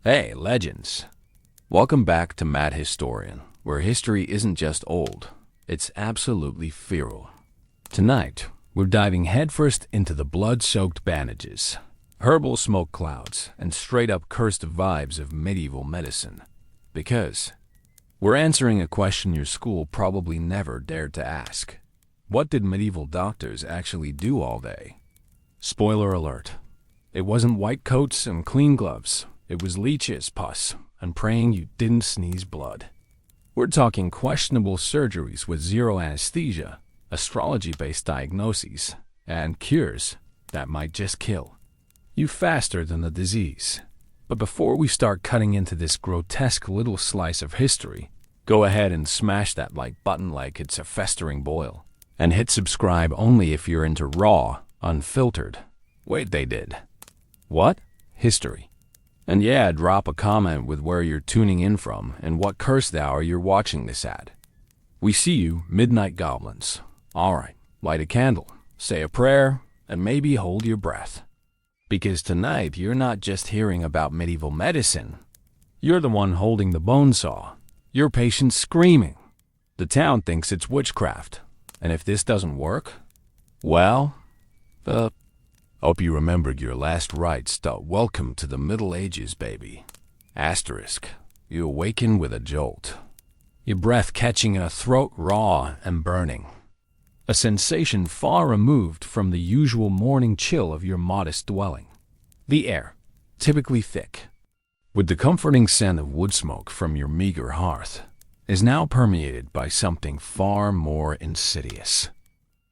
Hey, legends! Welcome back to Mad Historian, where history isn't just old, it's absolutely feral. Tonight, we're diving headfirst into the blood-soaked bandages, herbal smoke clouds, and straight-up cursed vibes of medieval medicine. Because we're answering a question your school probably never dared to ask. What did medieval doctors actually do all day? Spoiler alert. It wasn't white coats and clean gloves. It was leeches, pus, and praying you didn't sneeze blood. We're talking questionable surgeries with zero anesthesia, astrology-based diagnoses, and cures that might just kill you faster than the disease. But before we start cutting into this grotesque little slice of history, go ahead and smash that like button like it's a festering boil. And hit subscribe only if you're into raw, unfiltered. Wait, they did. What? History. And yeah, drop a comment with where you're tuning in from and what cursed hour you're watching this at. We see you, midnight goblins. Alright, light a candle, say a prayer, and maybe hold your breath. Because tonight you're not just hearing about medieval medicine. You're the one holding the bone saw. Your patient's screaming. The town thinks it's witchcraft. And if this doesn't work, well, hope you remembered your last rites. Welcome to the Middle Ages, baby. Asterisk. You awaken with a jolt. Your breath catching in a throat raw and burning. A sensation far removed from the usual morning chill of your modest dwelling. The air, typically thick, with the comforting scent of wood smoke from your meager hearth, is now permeated by something far more insidious.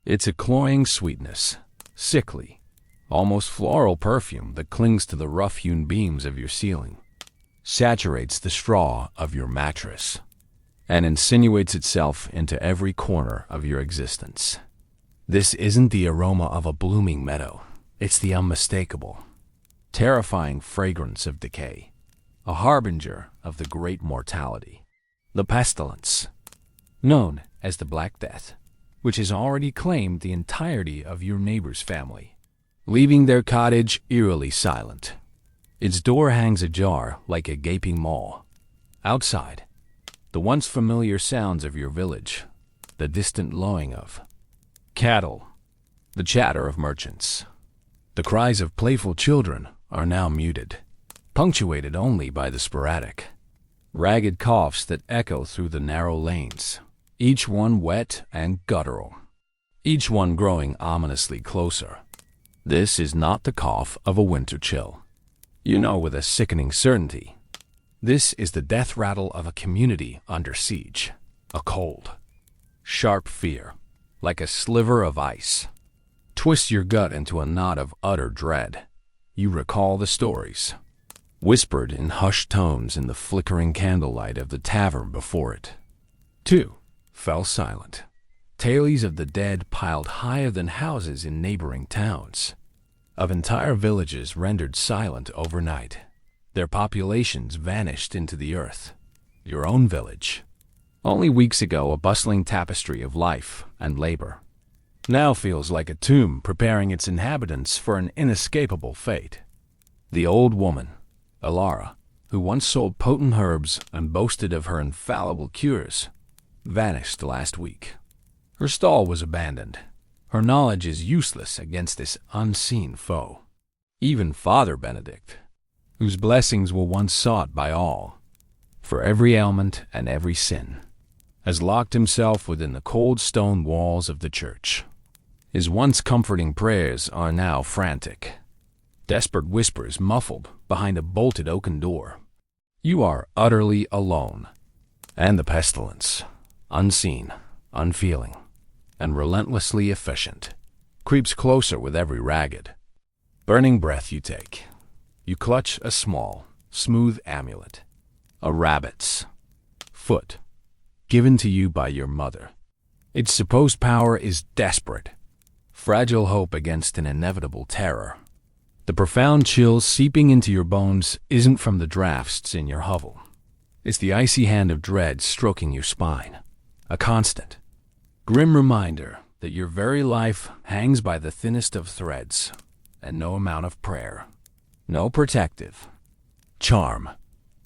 It's a cloying sweetness, sickly, almost floral perfume that clings to the rough-hewn beams of your ceiling, saturates the straw of your mattress, and insinuates itself into every corner of your existence. This isn't the aroma of a blooming meadow. It's the unmistakable, terrifying fragrance of decay, a harbinger of the great mortality. The pestilence, known as the Black Death, which has already claimed the entirety of your neighbor's family, leaving their cottage eerily silent. Its door hangs ajar like a gaping maw. Outside, the once familiar sounds of your village, the distant lowing of cattle, the chatter of merchants, the cries of playful children are now muted, punctuated only by the sporadic, ragged coughs that echo through the narrow lanes, each one wet and guttural, each one growing ominously closer. This is not the cough of a winter chill. You know with a sickening certainty. This is the death rattle of a community under siege, a cold, sharp fear, like a sliver of ice. Twists your gut into a knot of utter dread. You recall the stories, whispered in hushed tones in the flickering candlelight of the tavern before it. Two fell silent. Tales of the dead piled higher than houses in neighboring towns, of entire villages rendered silent overnight. Their populations vanished into the earth. Your own village, only weeks ago a bustling tapestry of life and labor, now feels like a tomb preparing its inhabitants for an inescapable fate. The old woman, Alara, who once sold potent herbs and boasted of her infallible cures, vanished last week. Her stall was abandoned. Her knowledge is useless against this unseen foe. Even Father Benedict, whose blessings were once sought by all, for every ailment and every sin, has locked himself within the cold stone walls of the church. His once comforting prayers are now frantic, desperate whispers muffled behind a bolted oaken door. You are utterly alone, and the pestilence, unseen, unfeeling, and relentlessly efficient, creeps closer with every ragged, burning breath you take. You clutch a small, smooth amulet, a rabbit's foot, given to you by your mother. Its supposed power is desperate, fragile hope against an inevitable terror. The profound chill seeping into your bones isn't from the drafts in your hovel. It's the icy hand of dread stroking your spine, a constant, grim reminder that your very life hangs by the thinnest of threads, and no amount of prayer, no protective charm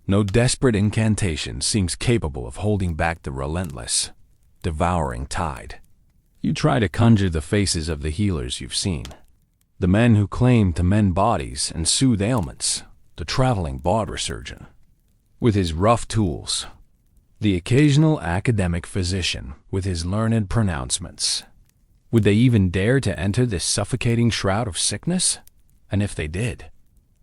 No desperate incantation seems capable of holding back the relentless, devouring tide. You try to conjure the faces of the healers you've seen. The men who claim to mend bodies and soothe ailments, the traveling barber surgeon, with his rough tools, the occasional academic physician with his learned pronouncements. Would they even dare to enter this suffocating shroud of sickness? And if they did,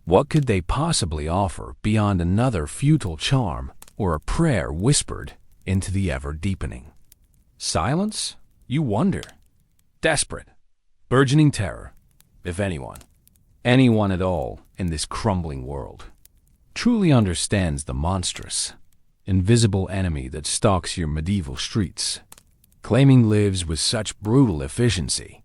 what could they possibly offer beyond another futile charm or a prayer whispered into the ever-deepening silence? You wonder. Desperate, burgeoning terror, if anyone at all in this crumbling world, truly understands the monstrous, invisible enemy that stalks your medieval streets, claiming lives with such brutal efficiency.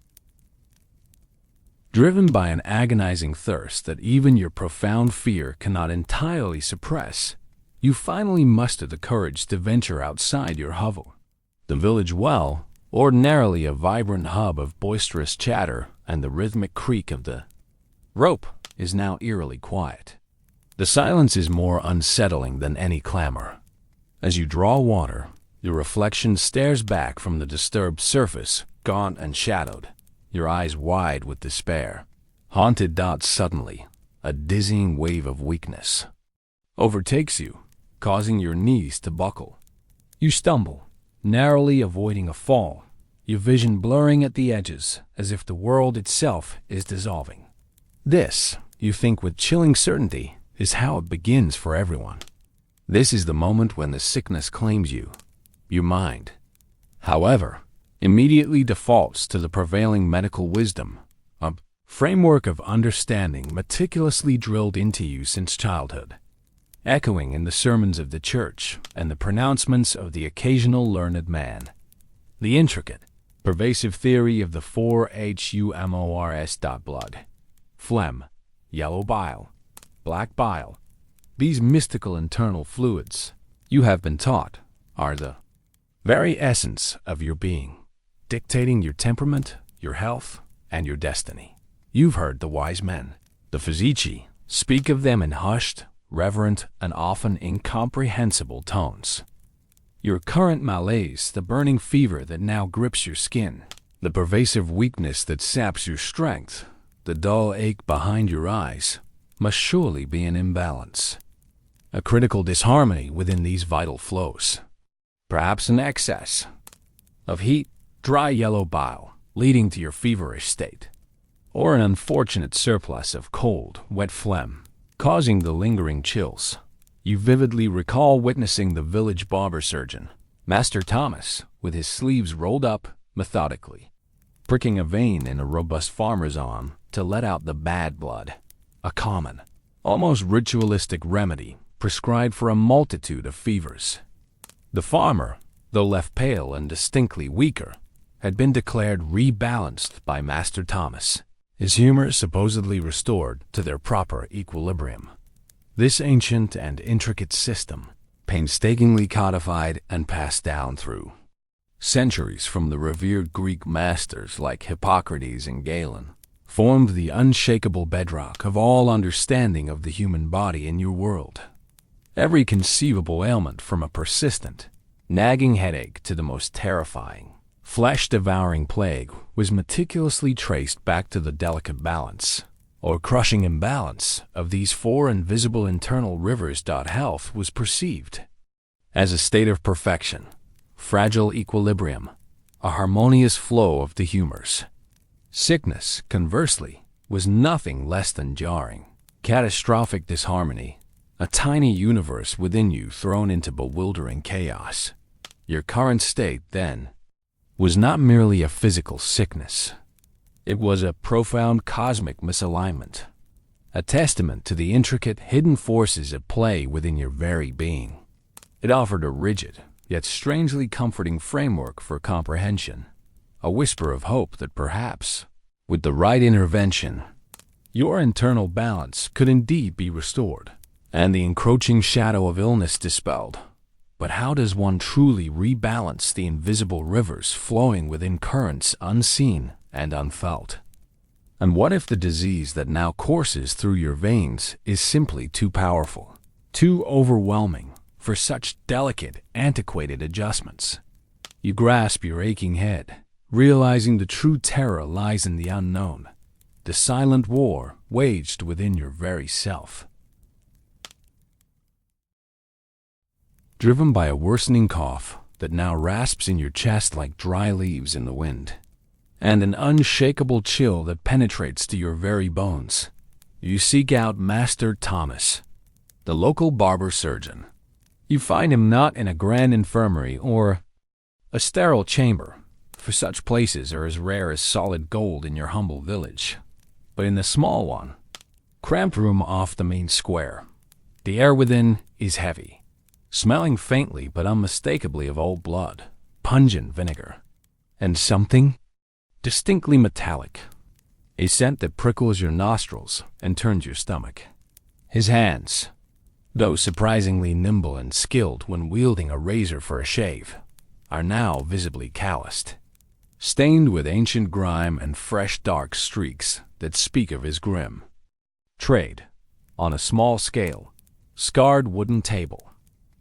Driven by an agonizing thirst that even your profound fear cannot entirely suppress, you finally muster the courage to venture outside your hovel. The village well, ordinarily a vibrant hub of boisterous chatter and the rhythmic creak of the rope, is now eerily quiet. The silence is more unsettling than any clamor. As you draw water, your reflection stares back from the disturbed surface, gaunt and shadowed, your eyes wide with despair. Haunted. Suddenly, a dizzying wave of weakness overtakes you, causing your knees to buckle. You stumble, narrowly avoiding a fall, your vision blurring at the edges as if the world itself is dissolving. This, you think with chilling certainty, is how it begins for everyone. This is the moment when the sickness claims you. Your mind, however, immediately defaults to the prevailing medical wisdom, a framework of understanding meticulously drilled into you since childhood, echoing in the sermons of the church and the pronouncements of the occasional learned man. The intricate, pervasive theory of the 4HUMORS. Blood, phlegm, yellow bile, black bile, these mystical internal fluids, you have been taught, are the very essence of your being, dictating your temperament, your health, and your destiny. You've heard the wise men, the physici, speak of them in hushed, reverent, and often incomprehensible tones. Your current malaise, the burning fever that now grips your skin, the pervasive weakness that saps your strength, the dull ache behind your eyes, must surely be an imbalance, a critical disharmony within these vital flows. Perhaps an excess of heat, dry yellow bile, leading to your feverish state, or an unfortunate surplus of cold, wet phlegm, causing the lingering chills. You vividly recall witnessing the village barber surgeon, Master Thomas, with his sleeves rolled up methodically, pricking a vein in a robust farmer's arm to let out the bad blood, a common, almost ritualistic remedy prescribed for a multitude of fevers. The farmer, though left pale and distinctly weaker, had been declared rebalanced by Master Thomas, his humor supposedly restored to their proper equilibrium. This ancient and intricate system, painstakingly codified and passed down through centuries from the revered Greek masters like Hippocrates and Galen, formed the unshakable bedrock of all understanding of the human body in your world. Every conceivable ailment, from a persistent, nagging headache to the most terrifying, flesh-devouring plague, was meticulously traced back to the delicate balance, or crushing imbalance, of these four invisible internal rivers. Health was perceived as a state of perfection, fragile equilibrium, a harmonious flow of the humors. Sickness, conversely, was nothing less than jarring, catastrophic disharmony, a tiny universe within you thrown into bewildering chaos. Your current state, then, was not merely a physical sickness. It was a profound cosmic misalignment, a testament to the intricate hidden forces at play within your very being. It offered a rigid, yet strangely comforting framework for comprehension, a whisper of hope that perhaps, with the right intervention, your internal balance could indeed be restored, and the encroaching shadow of illness dispelled. But how does one truly rebalance the invisible rivers flowing within currents unseen and unfelt? And what if the disease that now courses through your veins is simply too powerful, too overwhelming for such delicate, antiquated adjustments. You grasp your aching head, realizing the true terror lies in the unknown, the silent war waged within your very self. Driven by a worsening cough that now rasps in your chest like dry leaves in the wind, and an unshakable chill that penetrates to your very bones, you seek out Master Thomas, the local barber surgeon. You find him not in a grand infirmary or a sterile chamber, for such places are as rare as solid gold in your humble village, but in the small one, cramped room off the main square. The air within is heavy, smelling faintly but unmistakably of old blood, pungent vinegar, and something distinctly metallic, a scent that prickles your nostrils and turns your stomach. His hands, though surprisingly nimble and skilled when wielding a razor for a shave, are now visibly calloused, stained with ancient grime and fresh dark streaks that speak of his grim trade. On a small scale, scarred wooden table,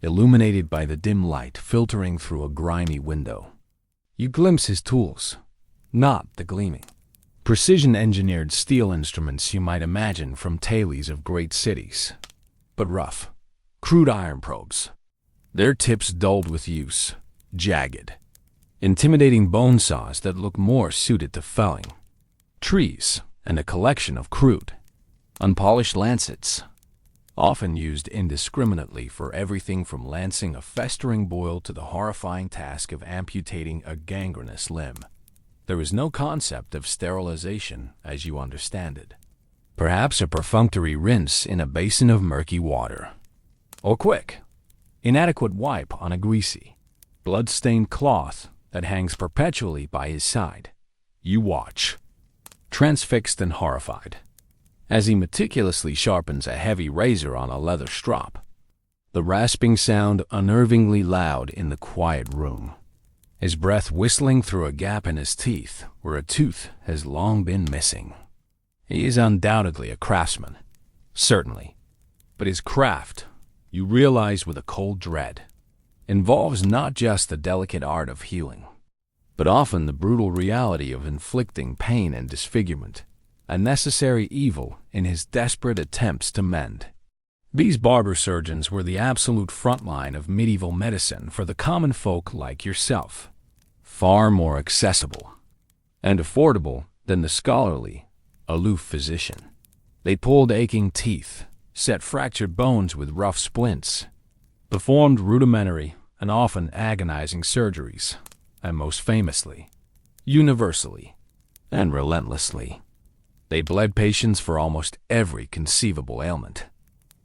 illuminated by the dim light filtering through a grimy window. You glimpse his tools, not the gleaming, precision-engineered steel instruments you might imagine from tailies of great cities, but rough, crude iron probes, their tips dulled with use, jagged, intimidating bone saws that look more suited to felling trees, and a collection of crude, unpolished lancets, often used indiscriminately for everything from lancing a festering boil to the horrifying task of amputating a gangrenous limb. There is no concept of sterilization as you understand it. Perhaps a perfunctory rinse in a basin of murky water, or quick, inadequate wipe on a greasy, blood-stained cloth that hangs perpetually by his side. You watch, transfixed and horrified, as he meticulously sharpens a heavy razor on a leather strop, the rasping sound unnervingly loud in the quiet room, his breath whistling through a gap in his teeth where a tooth has long been missing. He is undoubtedly a craftsman, certainly, but his craft, you realize with a cold dread, involves not just the delicate art of healing, but often the brutal reality of inflicting pain and disfigurement, a necessary evil in his desperate attempts to mend. These barber surgeons were the absolute front line of medieval medicine for the common folk like yourself, far more accessible and affordable than the scholarly, aloof physician. They pulled aching teeth, set fractured bones with rough splints, performed rudimentary and often agonizing surgeries, and most famously, universally, and relentlessly, they bled patients for almost every conceivable ailment.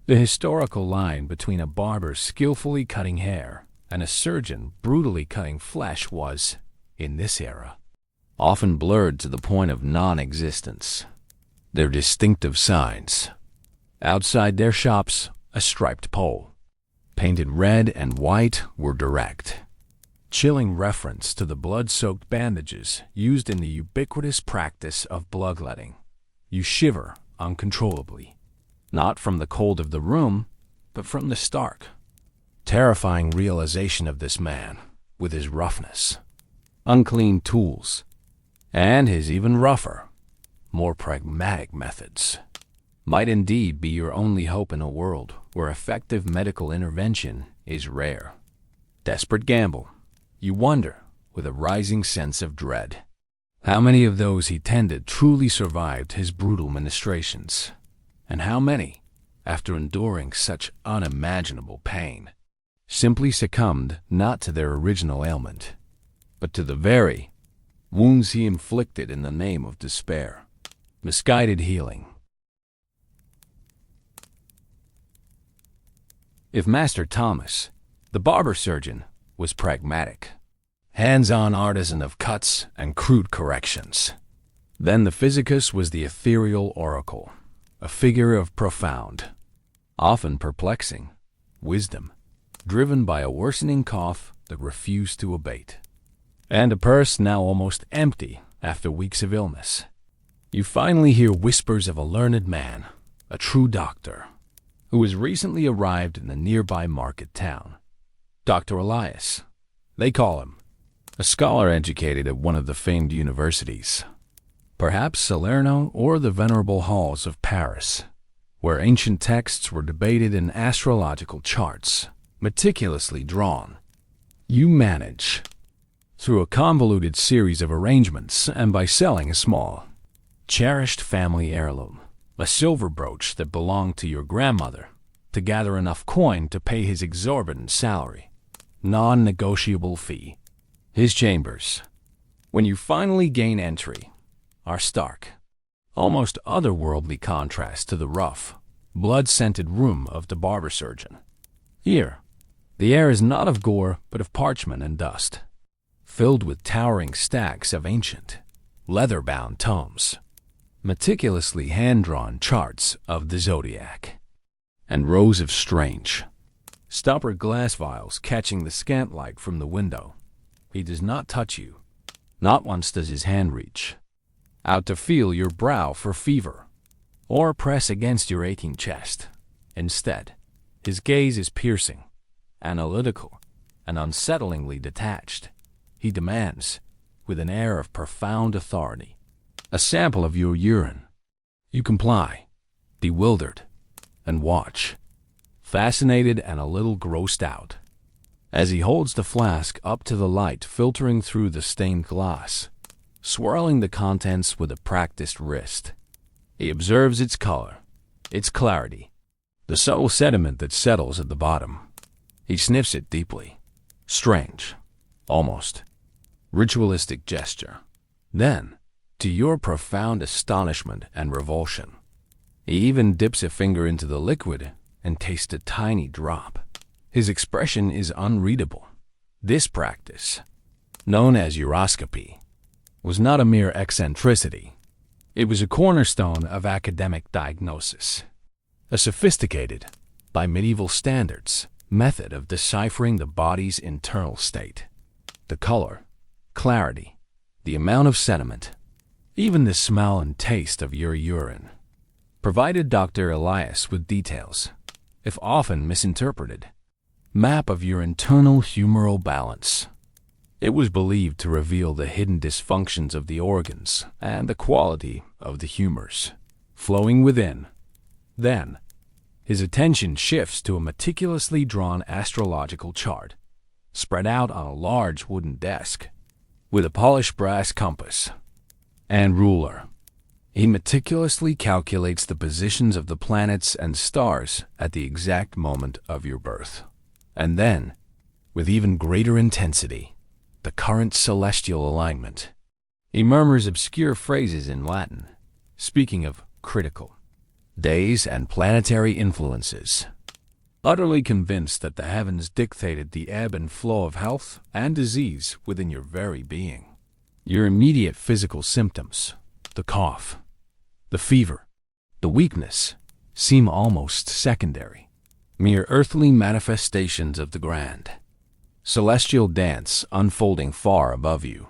The historical line between a barber skillfully cutting hair and a surgeon brutally cutting flesh was, in this era, often blurred to the point of non-existence. Their distinctive signs. Outside their shops, a striped pole, painted red and white, were direct, chilling reference to the blood-soaked bandages used in the ubiquitous practice of bloodletting. You shiver uncontrollably, not from the cold of the room, but from the stark, terrifying realization of this man, with his roughness, unclean tools, and his even rougher, more pragmatic methods, might indeed be your only hope in a world where effective medical intervention is rare. Desperate gamble, you wonder, with a rising sense of dread. How many of those he tended truly survived his brutal ministrations, and how many, after enduring such unimaginable pain, simply succumbed not to their original ailment, but to the very wounds he inflicted in the name of despair, misguided healing. If Master Thomas, the barber surgeon, was pragmatic, hands-on artisan of cuts and crude corrections, then the physicus was the ethereal oracle, a figure of profound, often perplexing, wisdom, driven by a worsening cough that refused to abate, and a purse now almost empty after weeks of illness. You finally hear whispers of a learned man, a true doctor, who has recently arrived in the nearby market town. Dr. Elias, they call him, a scholar educated at one of the famed universities, perhaps Salerno or the venerable halls of Paris, where ancient texts were debated and astrological charts meticulously drawn. You manage, through a convoluted series of arrangements and by selling a small, cherished family heirloom, a silver brooch that belonged to your grandmother, to gather enough coin to pay his exorbitant salary, non-negotiable fee. His chambers, when you finally gain entry, are stark, almost otherworldly contrast to the rough, blood-scented room of the barber surgeon. Here, the air is not of gore but of parchment and dust, filled with towering stacks of ancient, leather-bound tomes, meticulously hand-drawn charts of the zodiac, and rows of strange, stoppered glass vials catching the scant light from the window. He does not touch you. Not once does his hand reach out to feel your brow for fever or press against your aching chest. Instead, his gaze is piercing, analytical, and unsettlingly detached. He demands, with an air of profound authority, a sample of your urine. You comply, bewildered, and watch, fascinated and a little grossed out, as he holds the flask up to the light filtering through the stained glass, swirling the contents with a practiced wrist. He observes its color, its clarity, the subtle sediment that settles at the bottom. He sniffs it deeply. Strange, almost ritualistic gesture. Then, to your profound astonishment and revulsion, he even dips a finger into the liquid and tastes a tiny drop. His expression is unreadable. This practice, known as uroscopy, was not a mere eccentricity. It was a cornerstone of academic diagnosis, a sophisticated, by medieval standards, method of deciphering the body's internal state. The color, clarity, the amount of sediment, even the smell and taste of your urine, provided Dr. Elias with details, if often misinterpreted, map of your internal humoral balance. It was believed to reveal the hidden dysfunctions of the organs and the quality of the humors flowing within. Then, his attention shifts to a meticulously drawn astrological chart, spread out on a large wooden desk, with a polished brass compass and ruler. He meticulously calculates the positions of the planets and stars at the exact moment of your birth. And then, with even greater intensity, the current celestial alignment. He murmurs obscure phrases in Latin, speaking of critical days and planetary influences, utterly convinced that the heavens dictated the ebb and flow of health and disease within your very being. Your immediate physical symptoms, the cough, the fever, the weakness, seem almost secondary, mere earthly manifestations of the grand, celestial dance unfolding far above you.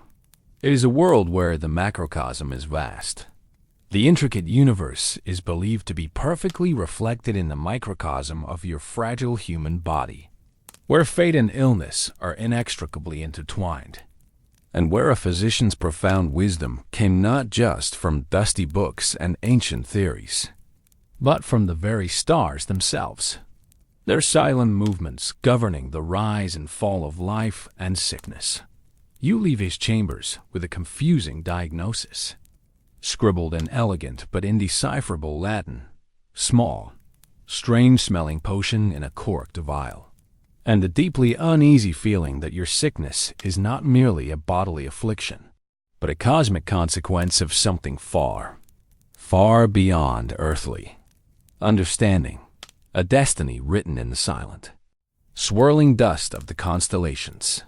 It is a world where the macrocosm is vast. The intricate universe is believed to be perfectly reflected in the microcosm of your fragile human body, where fate and illness are inextricably intertwined, and where a physician's profound wisdom came not just from dusty books and ancient theories, but from the very stars themselves, their silent movements governing the rise and fall of life and sickness. You leave his chambers with a confusing diagnosis, scribbled in elegant but indecipherable Latin, small, strange-smelling potion in a corked vial, and a deeply uneasy feeling that your sickness is not merely a bodily affliction, but a cosmic consequence of something far, far beyond earthly understanding, a destiny written in the silent, swirling dust of the constellations.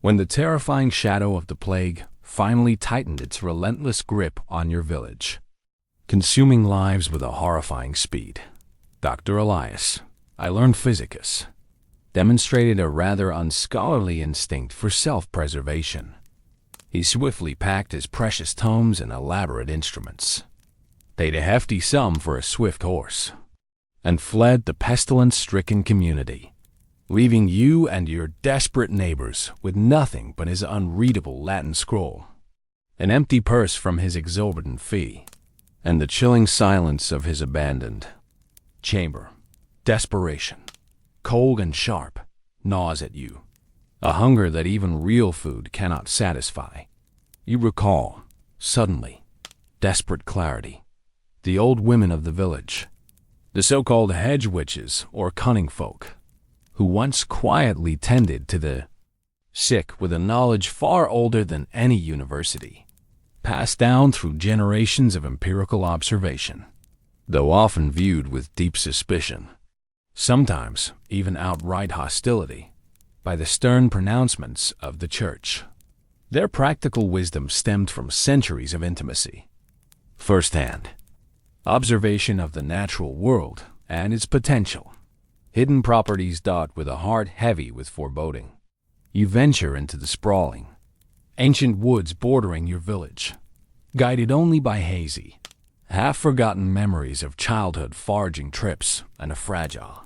When the terrifying shadow of the plague finally tightened its relentless grip on your village, consuming lives with a horrifying speed, Dr. Elias, I learned physicus, demonstrated a rather unscholarly instinct for self-preservation. He swiftly packed his precious tomes and elaborate instruments, paid a hefty sum for a swift horse, and fled the pestilence-stricken community, leaving you and your desperate neighbors with nothing but his unreadable Latin scroll, an empty purse from his exorbitant fee, and the chilling silence of his abandoned chamber. Desperation, cold and sharp, gnaws at you, a hunger that even real food cannot satisfy. You recall, suddenly, desperate clarity, the old women of the village, the so-called hedge witches or cunning folk, who once quietly tended to the sick with a knowledge far older than any university, passed down through generations of empirical observation, though often viewed with deep suspicion, sometimes even outright hostility, by the stern pronouncements of the church. Their practical wisdom stemmed from centuries of intimacy, firsthand observation of the natural world and its potential, hidden properties dot with a heart heavy with foreboding. You venture into the sprawling, ancient woods bordering your village, guided only by hazy, half-forgotten memories of childhood foraging trips and a fragile,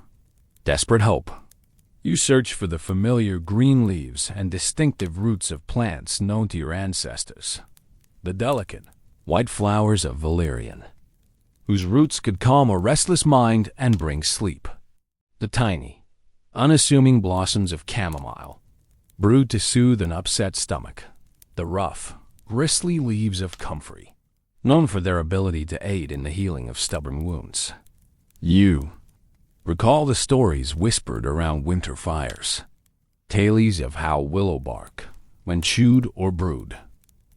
desperate hope. You search for the familiar green leaves and distinctive roots of plants known to your ancestors, the delicate, white flowers of valerian, whose roots could calm a restless mind and bring sleep, the tiny, unassuming blossoms of chamomile, brewed to soothe an upset stomach, the rough, gristly leaves of comfrey, known for their ability to aid in the healing of stubborn wounds. You recall the stories whispered around winter fires, tales of how willow bark, when chewed or brewed,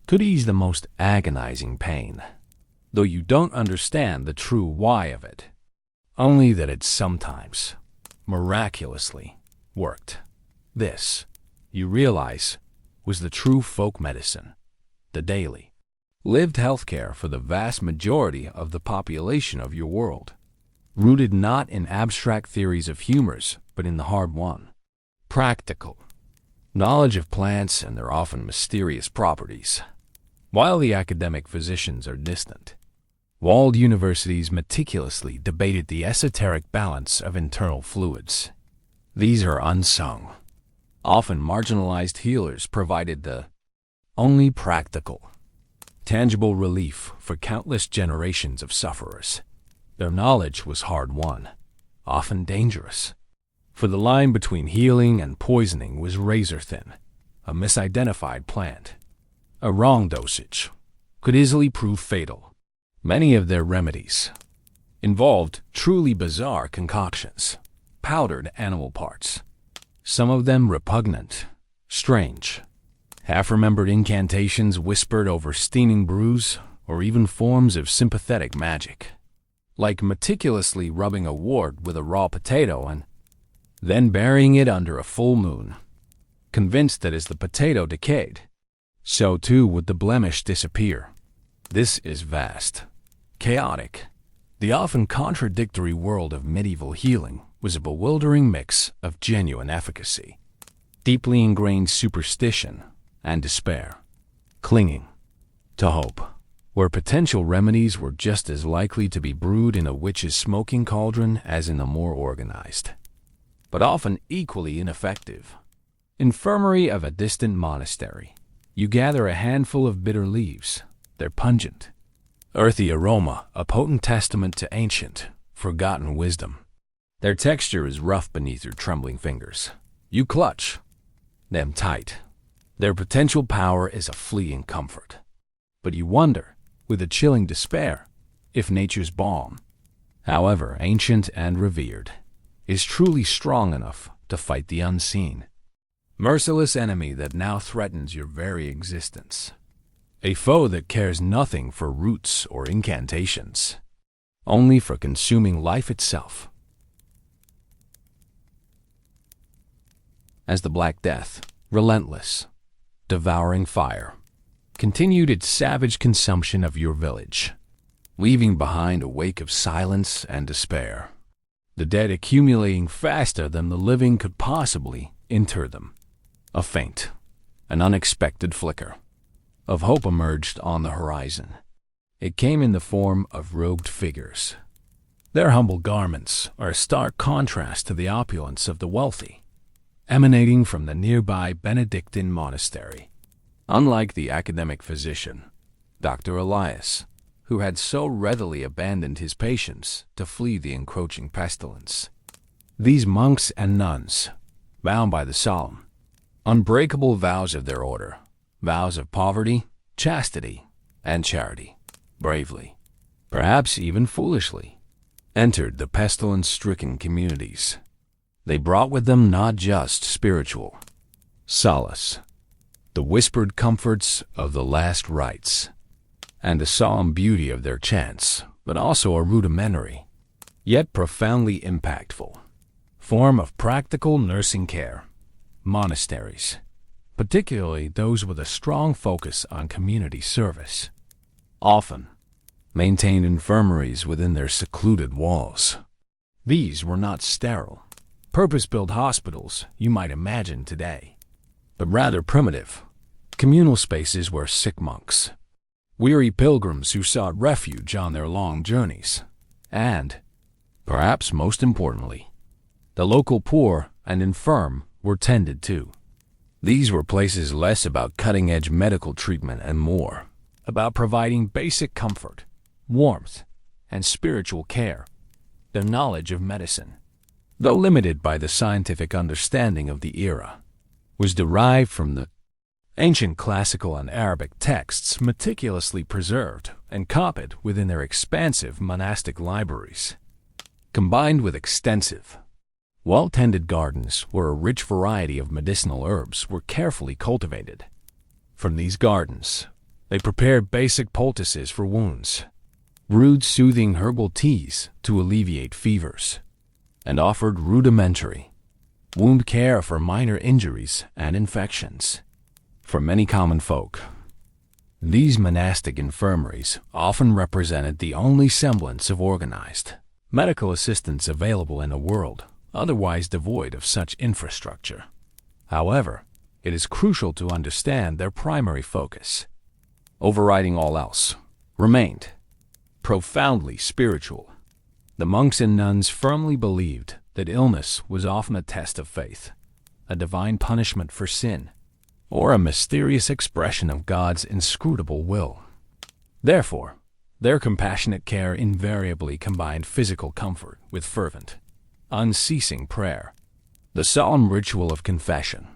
could ease the most agonizing pain, though you don't understand the true why of it, only that it sometimes, miraculously, worked. This, you realize, was the true folk medicine, the daily, lived healthcare for the vast majority of the population of your world, rooted not in abstract theories of humors, but in the hard-won, practical knowledge of plants and their often mysterious properties. While the academic physicians are distant, walled universities meticulously debated the esoteric balance of internal fluids. These are unsung, often marginalized healers provided the only practical, tangible relief for countless generations of sufferers. Their knowledge was hard-won, often dangerous, for the line between healing and poisoning was razor-thin. A misidentified plant, a wrong dosage, could easily prove fatal. Many of their remedies involved truly bizarre concoctions, powdered animal parts, some of them repugnant, strange, half-remembered incantations whispered over steaming brews, or even forms of sympathetic magic, like meticulously rubbing a wart with a raw potato and then burying it under a full moon, convinced that as the potato decayed, so too would the blemish disappear. This is vast, chaotic. The often contradictory world of medieval healing was a bewildering mix of genuine efficacy, deeply ingrained superstition, and despair, clinging to hope, where potential remedies were just as likely to be brewed in a witch's smoking cauldron as in a more organized, but often equally ineffective, infirmary of a distant monastery. You gather a handful of bitter leaves, their pungent, earthy aroma a potent testament to ancient, forgotten wisdom. Their texture is rough beneath your trembling fingers. You clutch them tight. Their potential power is a fleeting comfort. But you wonder, with a chilling despair, if nature's balm, however ancient and revered, is truly strong enough to fight the unseen, merciless enemy that now threatens your very existence. A foe that cares nothing for roots or incantations, only for consuming life itself. As the Black Death, relentless, devouring fire, continued its savage consumption of your village, leaving behind a wake of silence and despair, the dead accumulating faster than the living could possibly inter them. A faint, an unexpected flicker of hope emerged on the horizon. It came in the form of robed figures, Their humble garments are a stark contrast to the opulence of the wealthy, emanating from the nearby Benedictine monastery. Unlike the academic physician, Dr. Elias, who had so readily abandoned his patients to flee the encroaching pestilence, these monks and nuns, bound by the solemn, unbreakable vows of their order, vows of poverty, chastity, and charity, bravely, perhaps even foolishly, entered the pestilence-stricken communities. They brought with them not just spiritual solace, the whispered comforts of the last rites, and the solemn beauty of their chants, but also a rudimentary, yet profoundly impactful, form of practical nursing care. Monasteries, particularly those with a strong focus on community service, often maintained infirmaries within their secluded walls. These were not sterile, purpose-built hospitals you might imagine today, but rather primitive, communal spaces where sick monks, weary pilgrims who sought refuge on their long journeys, and, perhaps most importantly, the local poor and infirm were tended to. These were places less about cutting-edge medical treatment and more about providing basic comfort, warmth, and spiritual care. Their knowledge of medicine, though limited by the scientific understanding of the era, was derived from the ancient classical and Arabic texts meticulously preserved and copied within their expansive monastic libraries, combined with extensive, well-tended gardens where a rich variety of medicinal herbs were carefully cultivated. From these gardens, they prepared basic poultices for wounds, brewed soothing herbal teas to alleviate fevers, and offered rudimentary wound care for minor injuries and infections. For many common folk, these monastic infirmaries often represented the only semblance of organized medical assistance available in a world otherwise devoid of such infrastructure. However, it is crucial to understand their primary focus, overriding all else, remained profoundly spiritual. The monks and nuns firmly believed that illness was often a test of faith, a divine punishment for sin, or a mysterious expression of God's inscrutable will. Therefore, their compassionate care invariably combined physical comfort with fervent, unceasing prayer, the solemn ritual of confession,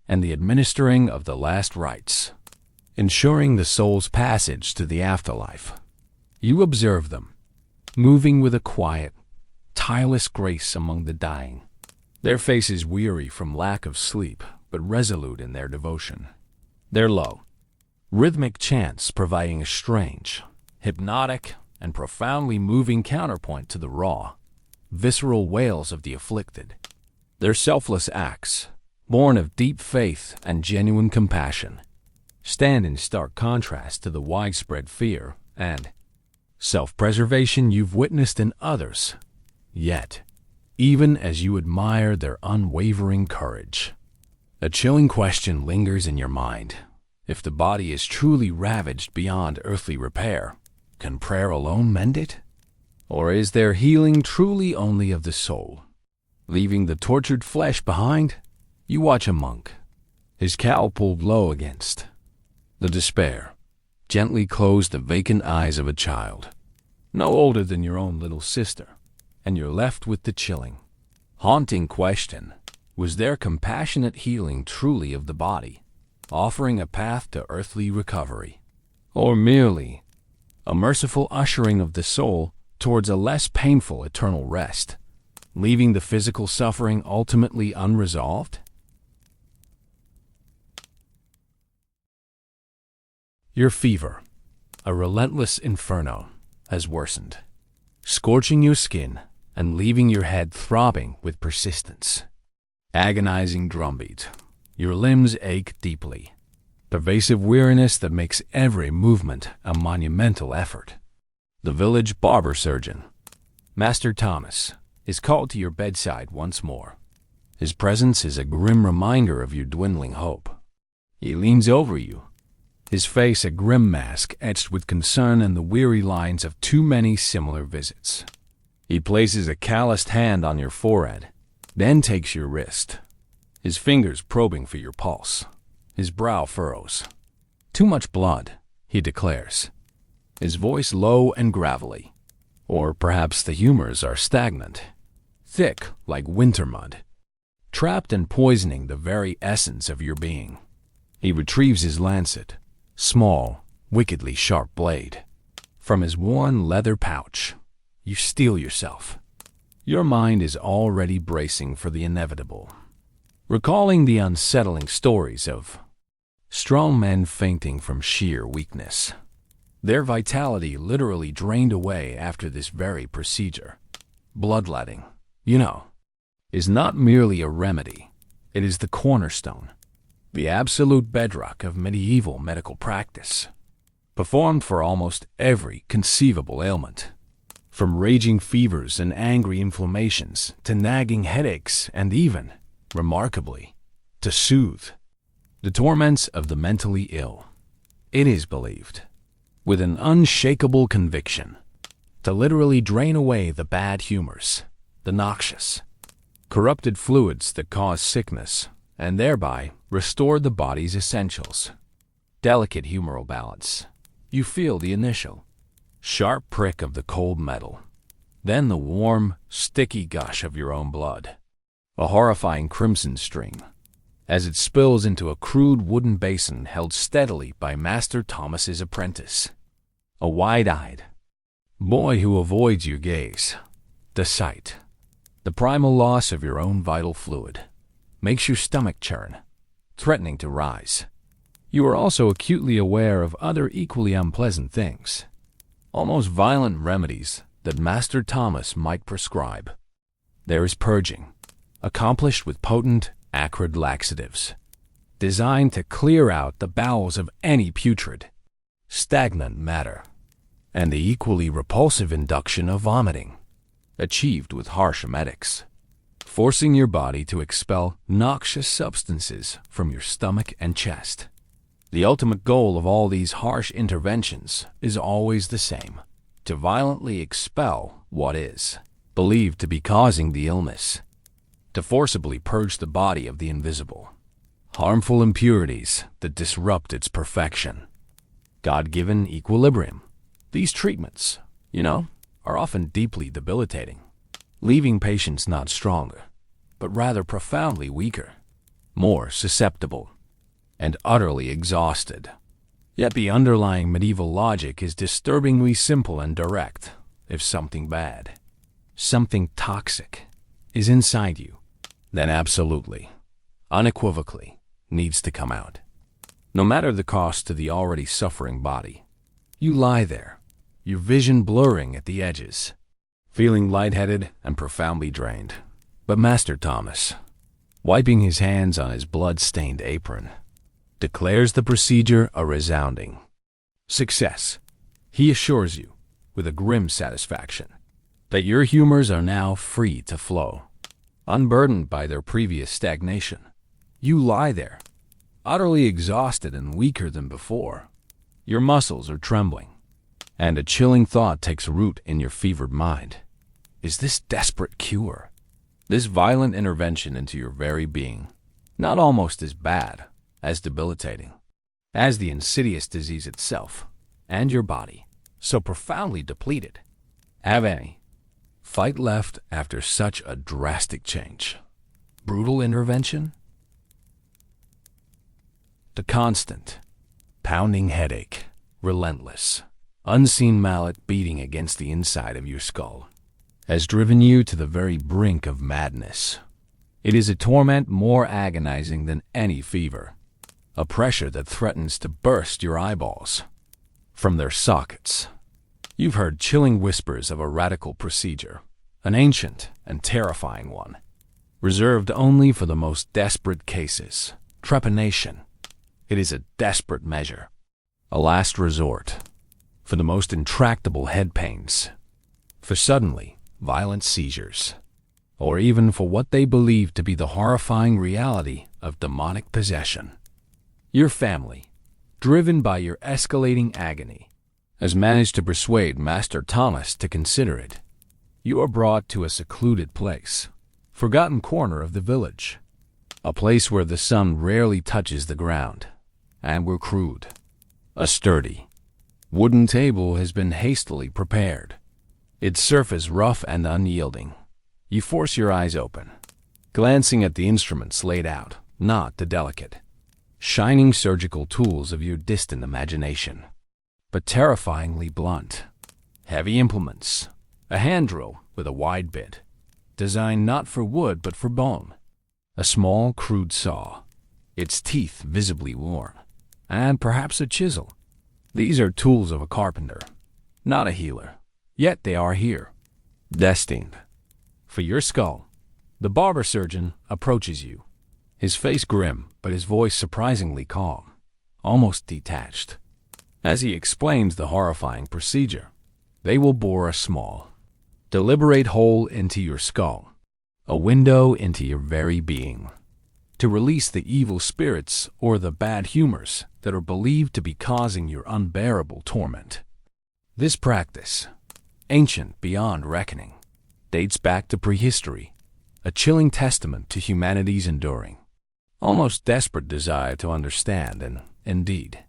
and the administering of the last rites, ensuring the soul's passage to the afterlife. You observe them, moving with a quiet, tireless grace among the dying, their faces weary from lack of sleep, but resolute in their devotion. Their low, rhythmic chants providing a strange, hypnotic, and profoundly moving counterpoint to the raw, visceral wails of the afflicted. Their selfless acts, born of deep faith and genuine compassion, stand in stark contrast to the widespread fear and self-preservation you've witnessed in others. Yet, even as you admire their unwavering courage, a chilling question lingers in your mind. If the body is truly ravaged beyond earthly repair, can prayer alone mend it? Or is there healing truly only of the soul? Leaving the tortured flesh behind, you watch a monk, his cowl pulled low against the despair, gently close the vacant eyes of a child, no older than your own little sister, and you're left with the chilling, haunting question: was their compassionate healing truly of the body, offering a path to earthly recovery, or merely a merciful ushering of the soul towards a less painful eternal rest, leaving the physical suffering ultimately unresolved? Your fever, a relentless inferno, has worsened, scorching your skin and leaving your head throbbing with persistence. Agonizing drumbeat, your limbs ache deeply, pervasive weariness that makes every movement a monumental effort. The village barber surgeon, Master Thomas, is called to your bedside once more. His presence is a grim reminder of your dwindling hope. He leans over you, his face a grim mask etched with concern and the weary lines of too many similar visits. He places a calloused hand on your forehead, then takes your wrist, his fingers probing for your pulse. His brow furrows. "Too much blood," he declares, his voice low and gravelly. Or perhaps the humors are stagnant, thick like winter mud, trapped and poisoning the very essence of your being. He retrieves his lancet, small, wickedly sharp blade, from his worn leather pouch. You steel yourself. Your mind is already bracing for the inevitable, recalling the unsettling stories of strong men fainting from sheer weakness, their vitality literally drained away after this very procedure. Bloodletting, is not merely a remedy. It is the cornerstone, the absolute bedrock of medieval medical practice, performed for almost every conceivable ailment, from raging fevers and angry inflammations to nagging headaches and even, remarkably, to soothe the torments of the mentally ill. It is believed, with an unshakable conviction, to literally drain away the bad humors, the noxious, corrupted fluids that cause sickness, and thereby restore the body's essentials. Delicate humoral balance. You feel the initial sharp prick of the cold metal, then the warm, sticky gush of your own blood, a horrifying crimson stream, as it spills into a crude wooden basin held steadily by Master Thomas's apprentice, a wide-eyed boy who avoids your gaze. The sight, the primal loss of your own vital fluid, makes your stomach churn, threatening to rise. You are also acutely aware of other equally unpleasant things, almost violent remedies that Master Thomas might prescribe. There is purging, accomplished with potent, acrid laxatives, designed to clear out the bowels of any putrid, stagnant matter, and the equally repulsive induction of vomiting, achieved with harsh emetics, forcing your body to expel noxious substances from your stomach and chest. The ultimate goal of all these harsh interventions is always the same: to violently expel what is believed to be causing the illness, to forcibly purge the body of the invisible, harmful impurities that disrupt its perfection, God-given equilibrium. These treatments, are often deeply debilitating, leaving patients not stronger, but rather profoundly weaker, more susceptible, and utterly exhausted. Yet the underlying medieval logic is disturbingly simple and direct. If something bad, something toxic, is inside you, then absolutely, unequivocally, needs to come out. No matter the cost to the already suffering body. You lie there, your vision blurring at the edges, feeling lightheaded and profoundly drained. But Master Thomas, wiping his hands on his blood-stained apron, declares the procedure a resounding success. He assures you, with a grim satisfaction, that your humors are now free to flow, unburdened by their previous stagnation. You lie there, utterly exhausted and weaker than before. Your muscles are trembling, and a chilling thought takes root in your fevered mind. Is this desperate cure, this violent intervention into your very being, not almost as bad, as debilitating, as the insidious disease itself, and your body, so profoundly depleted, have any fight left after such a drastic change? Brutal intervention? The constant, pounding headache, relentless, unseen mallet beating against the inside of your skull, has driven you to the very brink of madness. It is a torment more agonizing than any fever, a pressure that threatens to burst your eyeballs from their sockets. You've heard chilling whispers of a radical procedure, an ancient and terrifying one, reserved only for the most desperate cases. Trepanation. It is a desperate measure, a last resort, for the most intractable head pains, for suddenly violent seizures, or even for what they believe to be the horrifying reality of demonic possession. Your family, driven by your escalating agony, has managed to persuade Master Thomas to consider it You are brought to a secluded place, forgotten corner of the village, a place where the sun rarely touches the ground, and where crude, a sturdy, wooden table has been hastily prepared, its surface rough and unyielding. You force your eyes open, glancing at the instruments laid out, not the delicate, shining surgical tools of your distant imagination, but terrifyingly blunt, heavy implements, a hand drill with a wide bit, designed not for wood but for bone, a small crude saw, its teeth visibly worn, and perhaps a chisel. These are tools of a carpenter, not a healer, yet they are here, destined for your skull. The barber surgeon approaches you, his face grim but his voice surprisingly calm, almost detached. As he explains the horrifying procedure, they will bore a small, deliberate hole into your skull, a window into your very being, to release the evil spirits or the bad humors that are believed to be causing your unbearable torment. This practice, ancient beyond reckoning, dates back to prehistory, a chilling testament to humanity's enduring, almost desperate desire to understand and, indeed,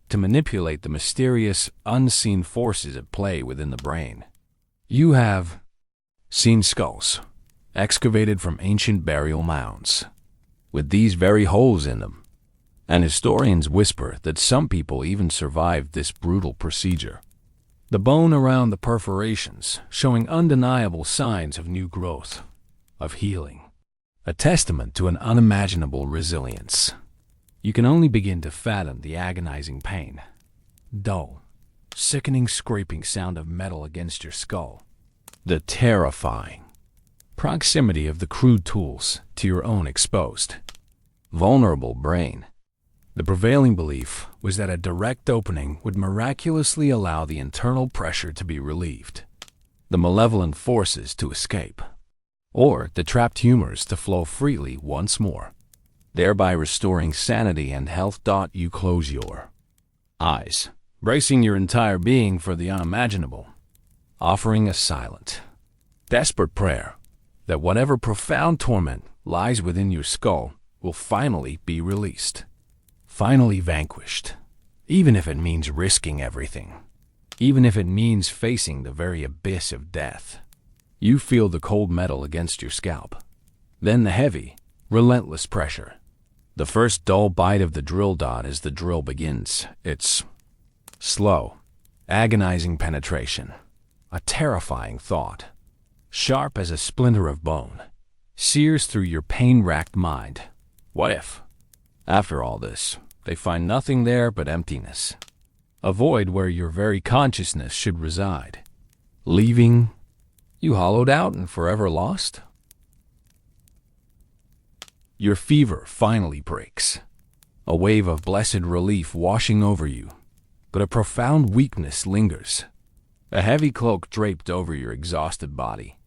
to manipulate the mysterious, unseen forces at play within the brain. You have seen skulls excavated from ancient burial mounds, with these very holes in them, and historians whisper that some people even survived this brutal procedure. The bone around the perforations showing undeniable signs of new growth, of healing, a testament to an unimaginable resilience. You can only begin to fathom the agonizing pain, dull, sickening scraping sound of metal against your skull, the terrifying proximity of the crude tools to your own exposed, vulnerable brain. The prevailing belief was that a direct opening would miraculously allow the internal pressure to be relieved, the malevolent forces to escape, or the trapped humors to flow freely once more, thereby restoring sanity and health. You close your eyes, bracing your entire being for the unimaginable, offering a silent, desperate prayer that whatever profound torment lies within your skull will finally be released, finally vanquished, even if it means risking everything, even if it means facing the very abyss of death. You feel the cold metal against your scalp, then the heavy, relentless pressure. The first dull bite of the drill dot as the drill begins its slow, agonizing penetration, a terrifying thought, sharp as a splinter of bone, sears through your pain-racked mind. What if, after all this, they find nothing there but emptiness, a void where your very consciousness should reside, leaving you hollowed out and forever lost? Your fever finally breaks, a wave of blessed relief washing over you, but a profound weakness lingers, a heavy cloak draped over your exhausted body,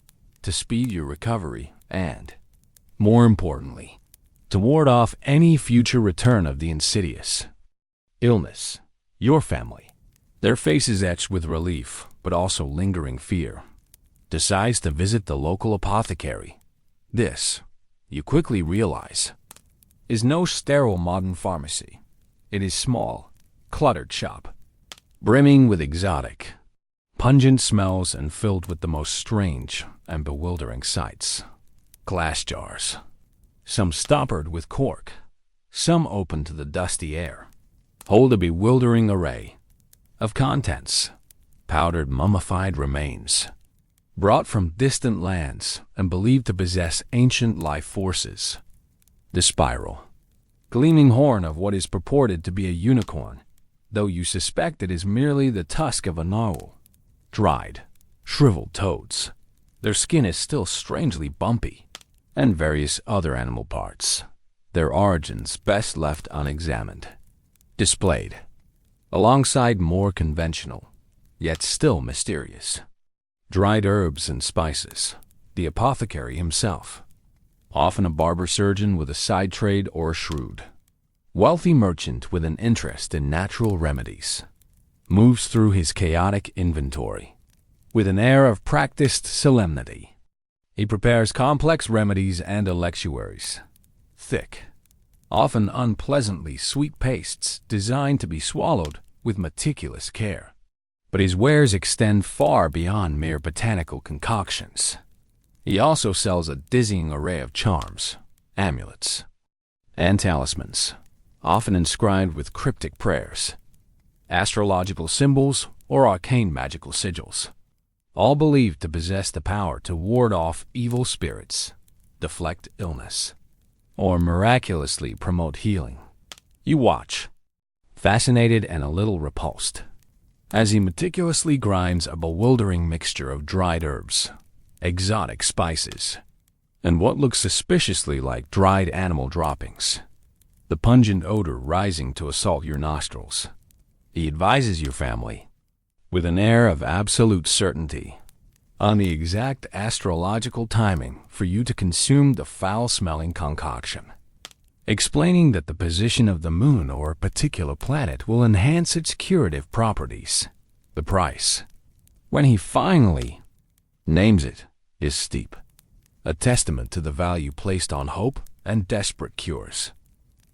to speed your recovery and, more importantly, to ward off any future return of the insidious illness. Your family, their faces etched with relief but also lingering fear, decides to visit the local apothecary. This, you quickly realize, is no sterile modern pharmacy. It is small, cluttered shop, brimming with exotic, pungent smells and filled with the most strange and bewildering sights. Glass jars, some stoppered with cork, some open to the dusty air, hold a bewildering array of contents, powdered mummified remains, brought from distant lands and believed to possess ancient life forces. The spiral, gleaming horn of what is purported to be a unicorn, though you suspect it is merely the tusk of a narwhal. Dried, shriveled toads. Their skin is still strangely bumpy, and various other animal parts, their origins best left unexamined, displayed, alongside more conventional, yet still mysterious, dried herbs and spices. The apothecary himself, often a barber surgeon with a side trade or a shrewd, wealthy merchant with an interest in natural remedies, moves through his chaotic inventory, with an air of practiced solemnity. He prepares complex remedies and electuaries, thick, often unpleasantly sweet pastes designed to be swallowed with meticulous care. But his wares extend far beyond mere botanical concoctions. He also sells a dizzying array of charms, amulets, and talismans, often inscribed with cryptic prayers, astrological symbols, or arcane magical sigils, all believed to possess the power to ward off evil spirits, deflect illness, or miraculously promote healing. You watch, fascinated and a little repulsed, as he meticulously grinds a bewildering mixture of dried herbs, exotic spices, and what looks suspiciously like dried animal droppings, the pungent odor rising to assault your nostrils. He advises your family, with an air of absolute certainty, on the exact astrological timing for you to consume the foul-smelling concoction, explaining that the position of the moon or a particular planet will enhance its curative properties. The price, when he finally names it, is steep, a testament to the value placed on hope and desperate cures.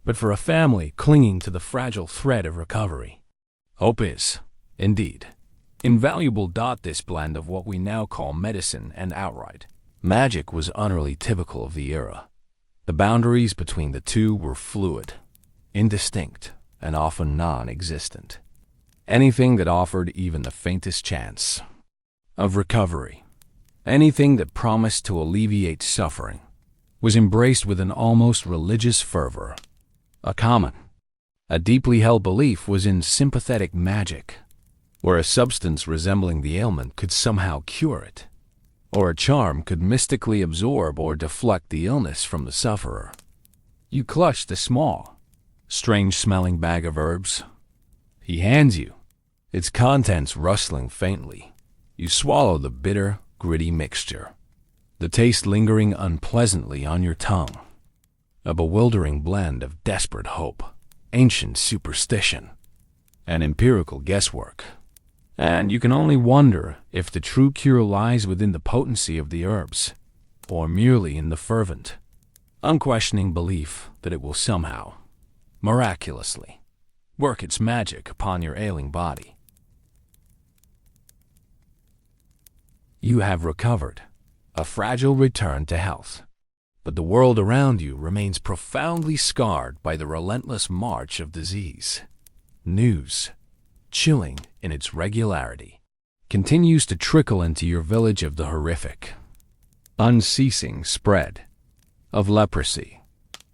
But for a family clinging to the fragile thread of recovery, hope is, indeed, invaluable. This blend of what we now call medicine and outright magic was utterly typical of the era. The boundaries between the two were fluid, indistinct, and often non-existent. Anything that offered even the faintest chance of recovery, anything that promised to alleviate suffering, was embraced with an almost religious fervor. A deeply held belief was in sympathetic magic, where a substance resembling the ailment could somehow cure it, or a charm could mystically absorb or deflect the illness from the sufferer. You clutch the small, strange-smelling bag of herbs. He hands you, its contents rustling faintly. You swallow the bitter, gritty mixture, the taste lingering unpleasantly on your tongue. A bewildering blend of desperate hope, ancient superstition, and empirical guesswork. And you can only wonder if the true cure lies within the potency of the herbs, or merely in the fervent, unquestioning belief that it will somehow, miraculously, work its magic upon your ailing body. You have recovered, a fragile return to health, but the world around you remains profoundly scarred by the relentless march of disease. News, chilling in its regularity, continues to trickle into your village of the horrific, unceasing spread of leprosy,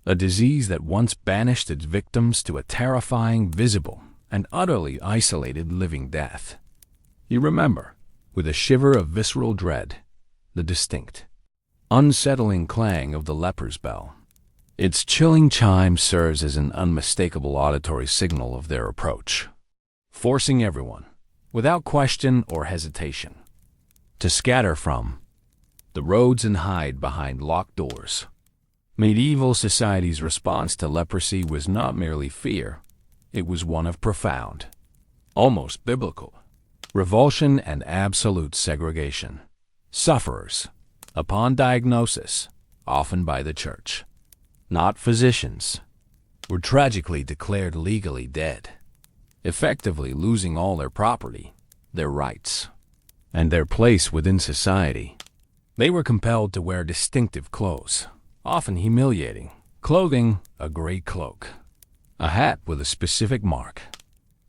a disease that once banished its victims to a terrifying, visible, and utterly isolated living death. You remember, with a shiver of visceral dread, the distinct, unsettling clang of the leper's bell. Its chilling chime serves as an unmistakable auditory signal of their approach, forcing everyone, without question or hesitation, to scatter from the roads and hide behind locked doors. Medieval society's response to leprosy was not merely fear, it was one of profound, almost biblical, revulsion and absolute segregation. Sufferers, upon diagnosis, often by the church, not physicians, were tragically declared legally dead, effectively losing all their property, their rights, and their place within society. They were compelled to wear distinctive clothes, often humiliating, clothing, a gray cloak, a hat with a specific mark,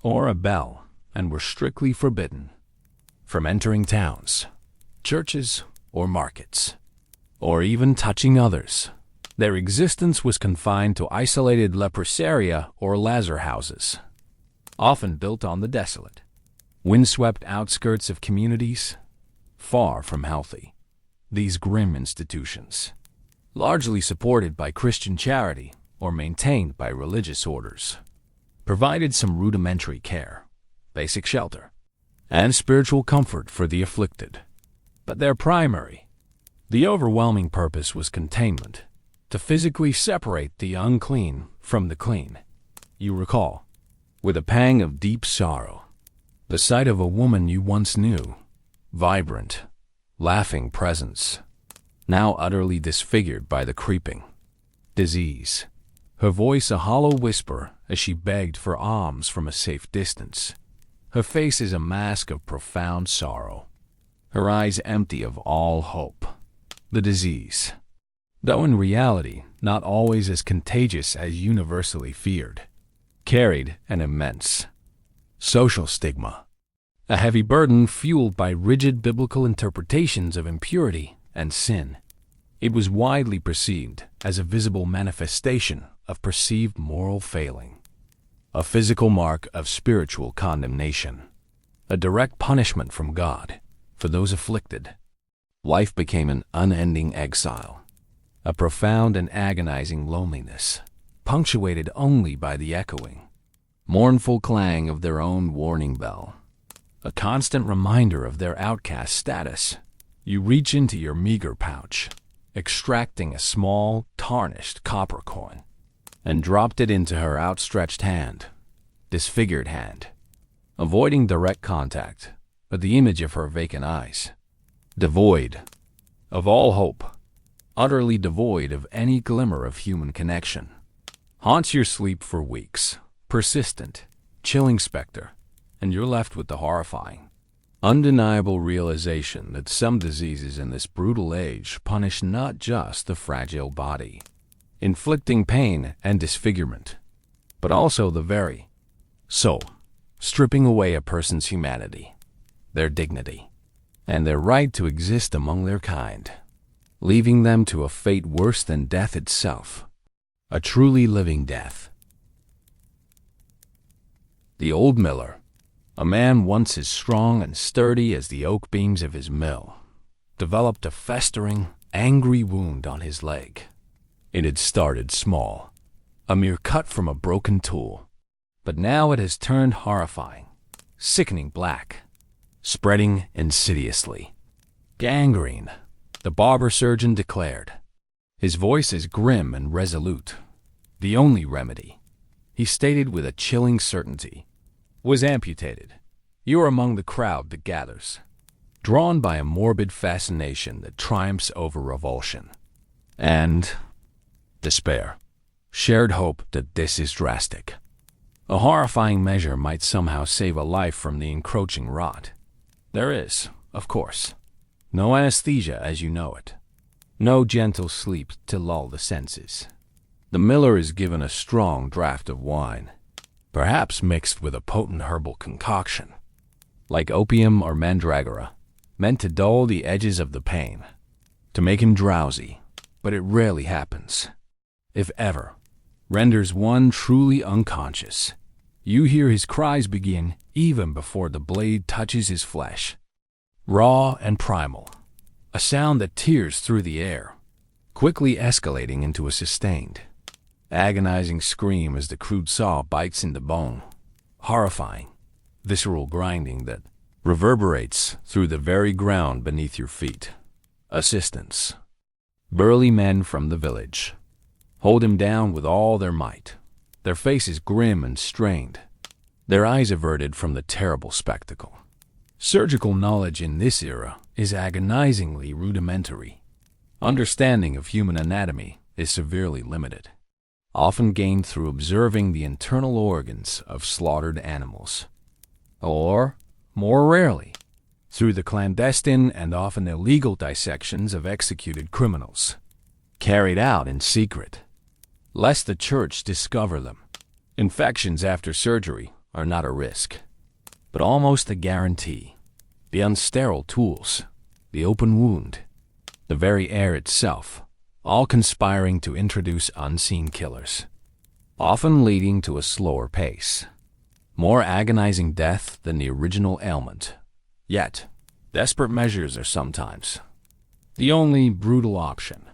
or a bell, and were strictly forbidden from entering towns, churches, or markets, or even touching others. Their existence was confined to isolated leprosaria or lazar houses, often built on the desolate, windswept outskirts of communities, far from healthy. These grim institutions, largely supported by Christian charity or maintained by religious orders, provided some rudimentary care, basic shelter, and spiritual comfort for the afflicted. But their primary, the overwhelming purpose was containment, to physically separate the unclean from the clean. You recall, with a pang of deep sorrow, the sight of a woman you once knew, vibrant, laughing presence, now utterly disfigured by the creeping disease. Her voice a hollow whisper as she begged for alms from a safe distance. Her face is a mask of profound sorrow, her eyes empty of all hope. The disease, though in reality not always as contagious as universally feared, carried an immense social stigma, a heavy burden fueled by rigid biblical interpretations of impurity and sin. It was widely perceived as a visible manifestation of perceived moral failing, a physical mark of spiritual condemnation, a direct punishment from God for those afflicted. Life became an unending exile, a profound and agonizing loneliness, punctuated only by the echoing, mournful clang of their own warning bell, a constant reminder of their outcast status. You reach into your meager pouch, extracting a small, tarnished copper coin, and dropped it into her outstretched hand, disfigured hand, avoiding direct contact with the image of her vacant eyes, devoid of all hope, utterly devoid of any glimmer of human connection, haunts your sleep for weeks, persistent, chilling specter, and you're left with the horrifying, undeniable realization that some diseases in this brutal age punish not just the fragile body, inflicting pain and disfigurement, but also the very soul, stripping away a person's humanity, their dignity, and their right to exist among their kind, leaving them to a fate worse than death itself, a truly living death. The old miller, a man once as strong and sturdy as the oak beams of his mill, developed a festering, angry wound on his leg. It had started small, a mere cut from a broken tool, but now it has turned horrifying, sickening black, spreading insidiously. Gangrene, the barber surgeon declared, his voice is grim and resolute. The only remedy, he stated with a chilling certainty, was amputated. You are among the crowd that gathers, drawn by a morbid fascination that triumphs over revulsion and despair. Shared hope that this is drastic. A horrifying measure might somehow save a life from the encroaching rot. There is, of course, no anesthesia as you know it, no gentle sleep to lull the senses. The miller is given a strong draught of wine, perhaps mixed with a potent herbal concoction, like opium or mandragora, meant to dull the edges of the pain, to make him drowsy, but it rarely happens. If ever, renders one truly unconscious. You hear his cries begin even before the blade touches his flesh. Raw and primal, a sound that tears through the air, quickly escalating into a sustained, agonizing scream as the crude saw bites into bone. Horrifying, visceral grinding that reverberates through the very ground beneath your feet. Assistants, burly men from the village, hold him down with all their might, their faces grim and strained, their eyes averted from the terrible spectacle. Surgical knowledge in this era is agonizingly rudimentary. Understanding of human anatomy is severely limited, often gained through observing the internal organs of slaughtered animals, or, more rarely, through the clandestine and often illegal dissections of executed criminals, carried out in secret, lest the church discover them. Infections after surgery are not a risk, but almost a guarantee. The unsterile tools, the open wound, the very air itself, all conspiring to introduce unseen killers, often leading to a slower pace, more agonizing death than the original ailment. Yet, desperate measures are sometimes the only brutal option,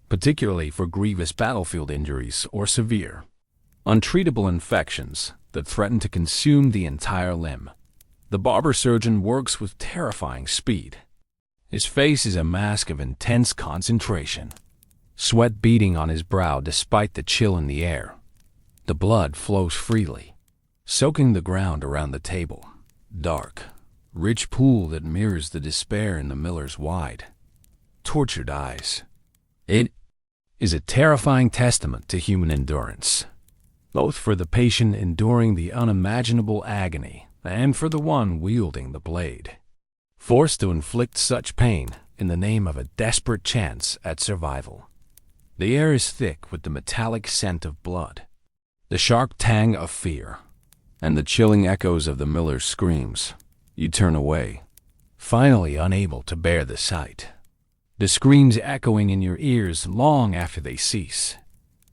particularly for grievous battlefield injuries or severe, untreatable infections that threaten to consume the entire limb. The barber surgeon works with terrifying speed. His face is a mask of intense concentration, sweat beading on his brow despite the chill in the air. The blood flows freely, soaking the ground around the table, dark, rich pool that mirrors the despair in the miller's wide, tortured eyes. It is a terrifying testament to human endurance, both for the patient enduring the unimaginable agony and for the one wielding the blade, forced to inflict such pain in the name of a desperate chance at survival. The air is thick with the metallic scent of blood, the sharp tang of fear, and the chilling echoes of the miller's screams. You turn away, finally unable to bear the sight. The screams echoing in your ears long after they cease,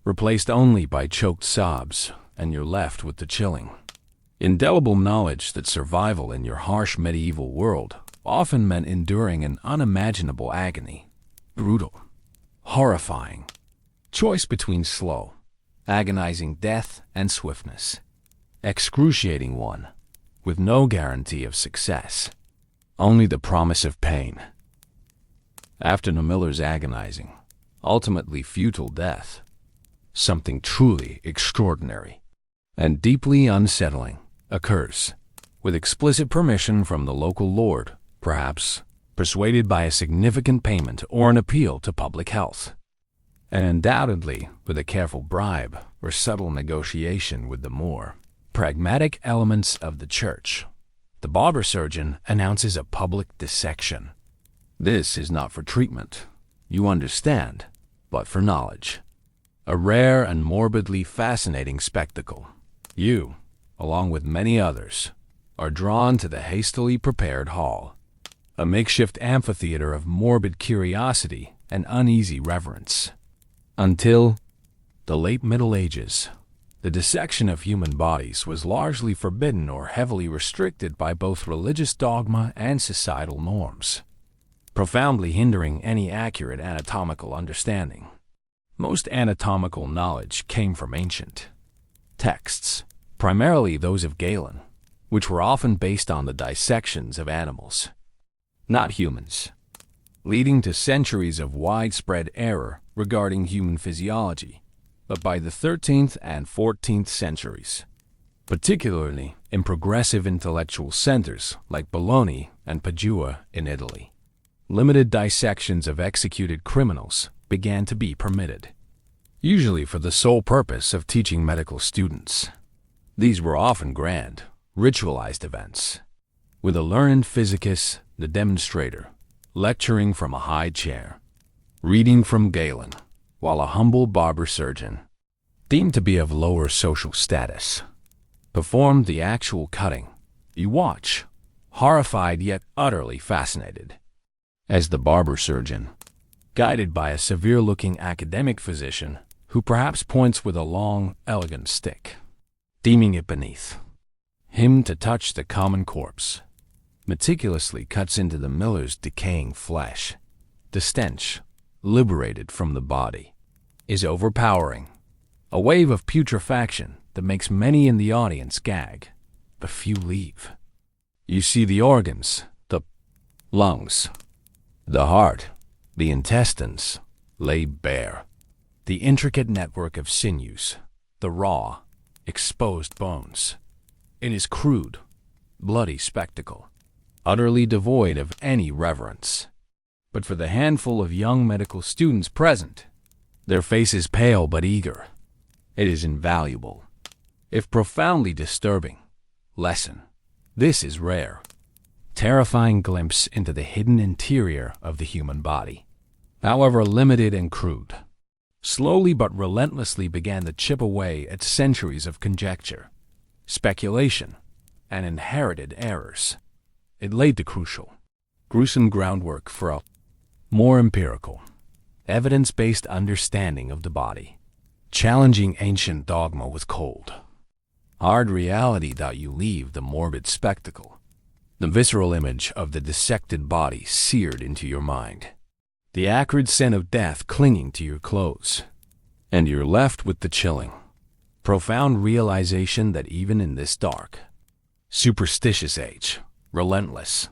replaced only by choked sobs, and you're left with the chilling, indelible knowledge that survival in your harsh medieval world often meant enduring an unimaginable agony. Brutal, horrifying, choice between slow, agonizing death and swiftness. Excruciating one, with no guarantee of success, only the promise of pain. After the miller's agonizing, ultimately futile death, something truly extraordinary and deeply unsettling occurs, with explicit permission from the local lord, perhaps persuaded by a significant payment or an appeal to public health, and undoubtedly with a careful bribe or subtle negotiation with the more pragmatic elements of the church. The barber surgeon announces a public dissection. This is not for treatment, you understand, but for knowledge. A rare and morbidly fascinating spectacle. You, along with many others, are drawn to the hastily prepared hall, a makeshift amphitheater of morbid curiosity and uneasy reverence. Until the late Middle Ages, the dissection of human bodies was largely forbidden or heavily restricted by both religious dogma and societal norms, profoundly hindering any accurate anatomical understanding. Most anatomical knowledge came from ancient texts, primarily those of Galen, which were often based on the dissections of animals, not humans, leading to centuries of widespread error regarding human physiology. But by the 13th and 14th centuries, particularly in progressive intellectual centers like Bologna and Padua in Italy, limited dissections of executed criminals began to be permitted, usually for the sole purpose of teaching medical students. These were often grand, ritualized events, with a learned physicus, the demonstrator, lecturing from a high chair, reading from Galen, while a humble barber surgeon, deemed to be of lower social status, performed the actual cutting. You watch, horrified yet utterly fascinated, as the barber surgeon, guided by a severe-looking academic physician who perhaps points with a long, elegant stick, deeming it beneath him to touch the common corpse, meticulously cuts into the miller's decaying flesh. The stench, liberated from the body, is overpowering, a wave of putrefaction that makes many in the audience gag, but few leave. You see the organs, the lungs, the heart, the intestines, laid bare, the intricate network of sinews, the raw, exposed bones. It is crude, bloody spectacle, utterly devoid of any reverence. But for the handful of young medical students present, their faces pale but eager, it is invaluable. If profoundly disturbing, lesson. This is rare. Terrifying glimpse into the hidden interior of the human body, however limited and crude, slowly but relentlessly began to chip away at centuries of conjecture, speculation, and inherited errors. It laid the crucial, gruesome groundwork for a more empirical, evidence-based understanding of the body, challenging ancient dogma with cold, hard reality that you leave the morbid spectacle, the visceral image of the dissected body seared into your mind, the acrid scent of death clinging to your clothes, and you're left with the chilling, profound realization that even in this dark, superstitious age, relentless,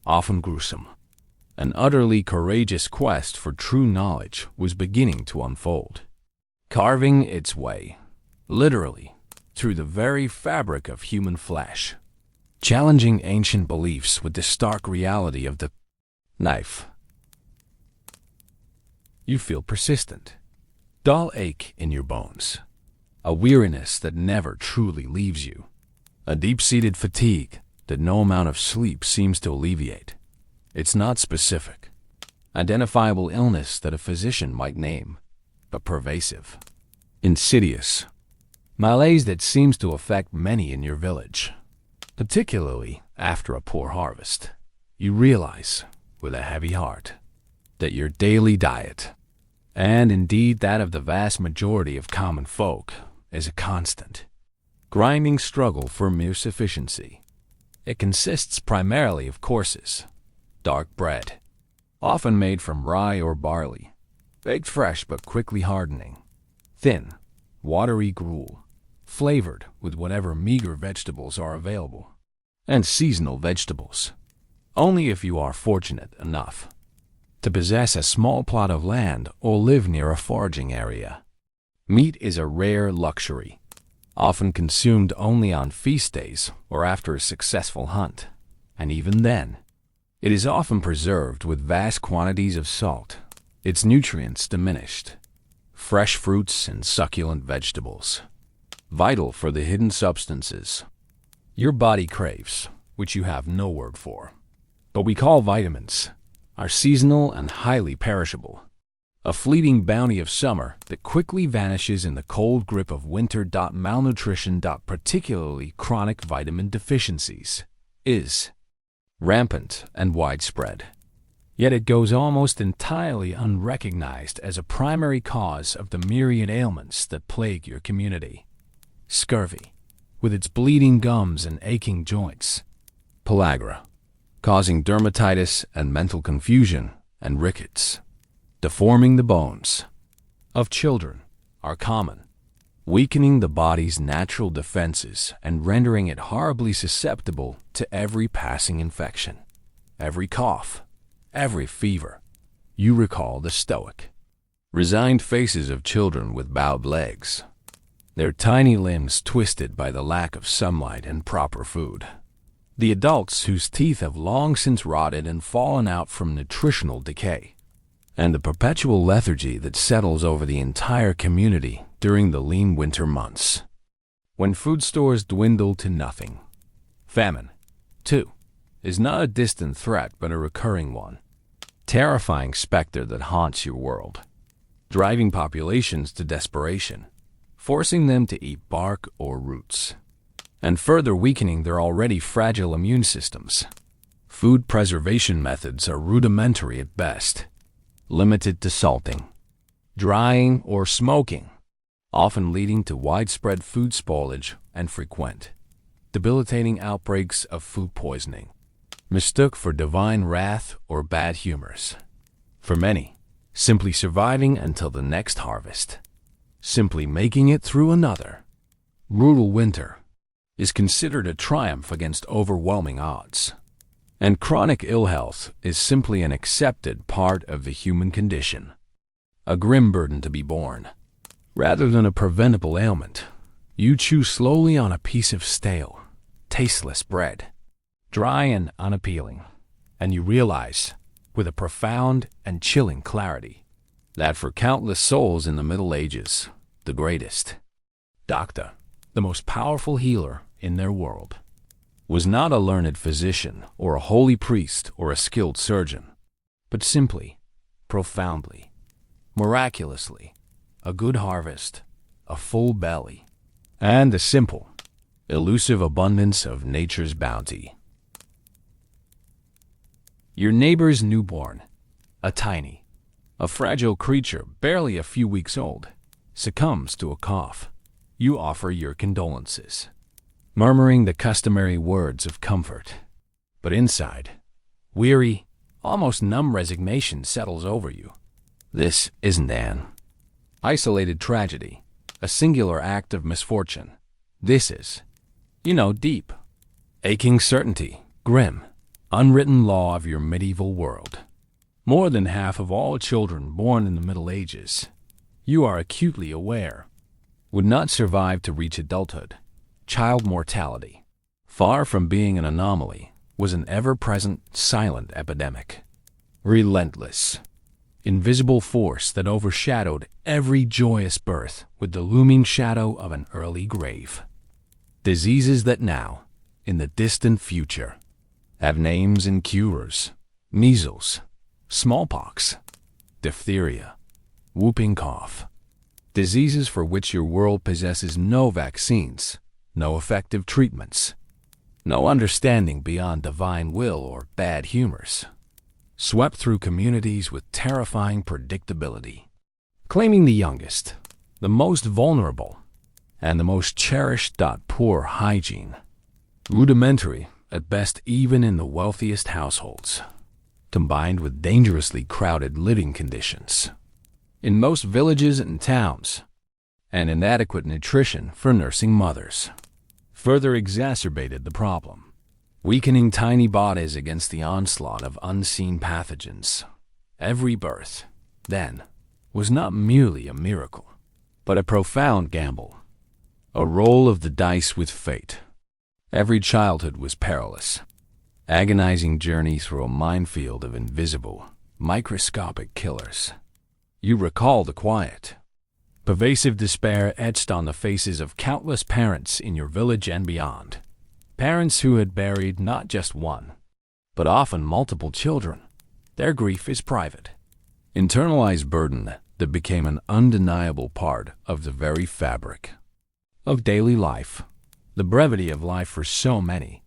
often gruesome, an utterly courageous quest for true knowledge was beginning to unfold, carving its way, literally, through the very fabric of human flesh. challenging ancient beliefs with the stark reality of the knife. You feel persistent, dull ache in your bones, a weariness that never truly leaves you, a deep-seated fatigue that no amount of sleep seems to alleviate. It's not specific, identifiable illness that a physician might name, but pervasive, insidious, malaise that seems to affect many in your village, particularly after a poor harvest. You realize, with a heavy heart, that your daily diet, and indeed that of the vast majority of common folk, is a constant, grinding struggle for mere sufficiency. It consists primarily of courses, dark bread, often made from rye or barley, baked fresh but quickly hardening, thin, watery gruel, flavored with whatever meager vegetables are available, and seasonal vegetables, only if you are fortunate enough to possess a small plot of land or live near a foraging area. Meat is a rare luxury, often consumed only on feast days or after a successful hunt, and even then, it is often preserved with vast quantities of salt, its nutrients diminished. Fresh fruits and succulent vegetables, vital for the hidden substances your body craves, which you have no word for, but we call vitamins, are seasonal and highly perishable, a fleeting bounty of summer that quickly vanishes in the cold grip of winter. Malnutrition, particularly chronic vitamin deficiencies, is rampant and widespread. Yet it goes almost entirely unrecognized as a primary cause of the myriad ailments that plague your community. Scurvy, with its bleeding gums and aching joints. Pellagra, causing dermatitis and mental confusion, and rickets, deforming the bones of children, are common, weakening the body's natural defenses and rendering it horribly susceptible to every passing infection, every cough, every fever. You recall the stoic, resigned faces of children with bowed legs, their tiny limbs twisted by the lack of sunlight and proper food. The adults whose teeth have long since rotted and fallen out from nutritional decay, and the perpetual lethargy that settles over the entire community during the lean winter months, when food stores dwindle to nothing. Famine, too, is not a distant threat but a recurring one, terrifying specter that haunts your world, driving populations to desperation, forcing them to eat bark or roots, and further weakening their already fragile immune systems. Food preservation methods are rudimentary at best, limited to salting, drying, or smoking, often leading to widespread food spoilage and frequent, debilitating outbreaks of food poisoning, mistook for divine wrath or bad humors. For many, simply surviving until the next harvest, simply making it through another brutal winter, is considered a triumph against overwhelming odds. And chronic ill health is simply an accepted part of the human condition, a grim burden to be borne. Rather than a preventable ailment, you chew slowly on a piece of stale, tasteless bread, dry and unappealing, and you realize, with a profound and chilling clarity, that for countless souls in the Middle Ages, the greatest doctor, the most powerful healer in their world, was not a learned physician or a holy priest or a skilled surgeon, but simply, profoundly, miraculously, a good harvest, a full belly, and the simple, elusive abundance of nature's bounty. Your neighbor's newborn, a tiny, a fragile creature barely a few weeks old, succumbs to a cough. You offer your condolences, murmuring the customary words of comfort. But inside, weary, almost numb resignation settles over you. This isn't an isolated tragedy, a singular act of misfortune. This is, deep, aching certainty, grim, unwritten law of your medieval world. More than half of all children born in the Middle Ages, you are acutely aware, would not survive to reach adulthood. Child mortality, far from being an anomaly, was an ever-present, silent epidemic. Relentless, invisible force that overshadowed every joyous birth with the looming shadow of an early grave. Diseases that now, in the distant future, have names and cures: measles, smallpox, diphtheria, whooping cough. Diseases for which your world possesses no vaccines, no effective treatments, no understanding beyond divine will or bad humors, swept through communities with terrifying predictability, claiming the youngest, the most vulnerable, and the most cherished. Poor hygiene, rudimentary at best even in the wealthiest households, combined with dangerously crowded living conditions in most villages and towns, and inadequate nutrition for nursing mothers, further exacerbated the problem, weakening tiny bodies against the onslaught of unseen pathogens. Every birth, then, was not merely a miracle, but a profound gamble, a roll of the dice with fate. Every childhood was perilous, agonizing journey through a minefield of invisible, microscopic killers. You recall the quiet, pervasive despair etched on the faces of countless parents in your village and beyond. Parents who had buried not just one, but often multiple children. Their grief is private, internalized burden that became an undeniable part of the very fabric of daily life. The brevity of life for so many,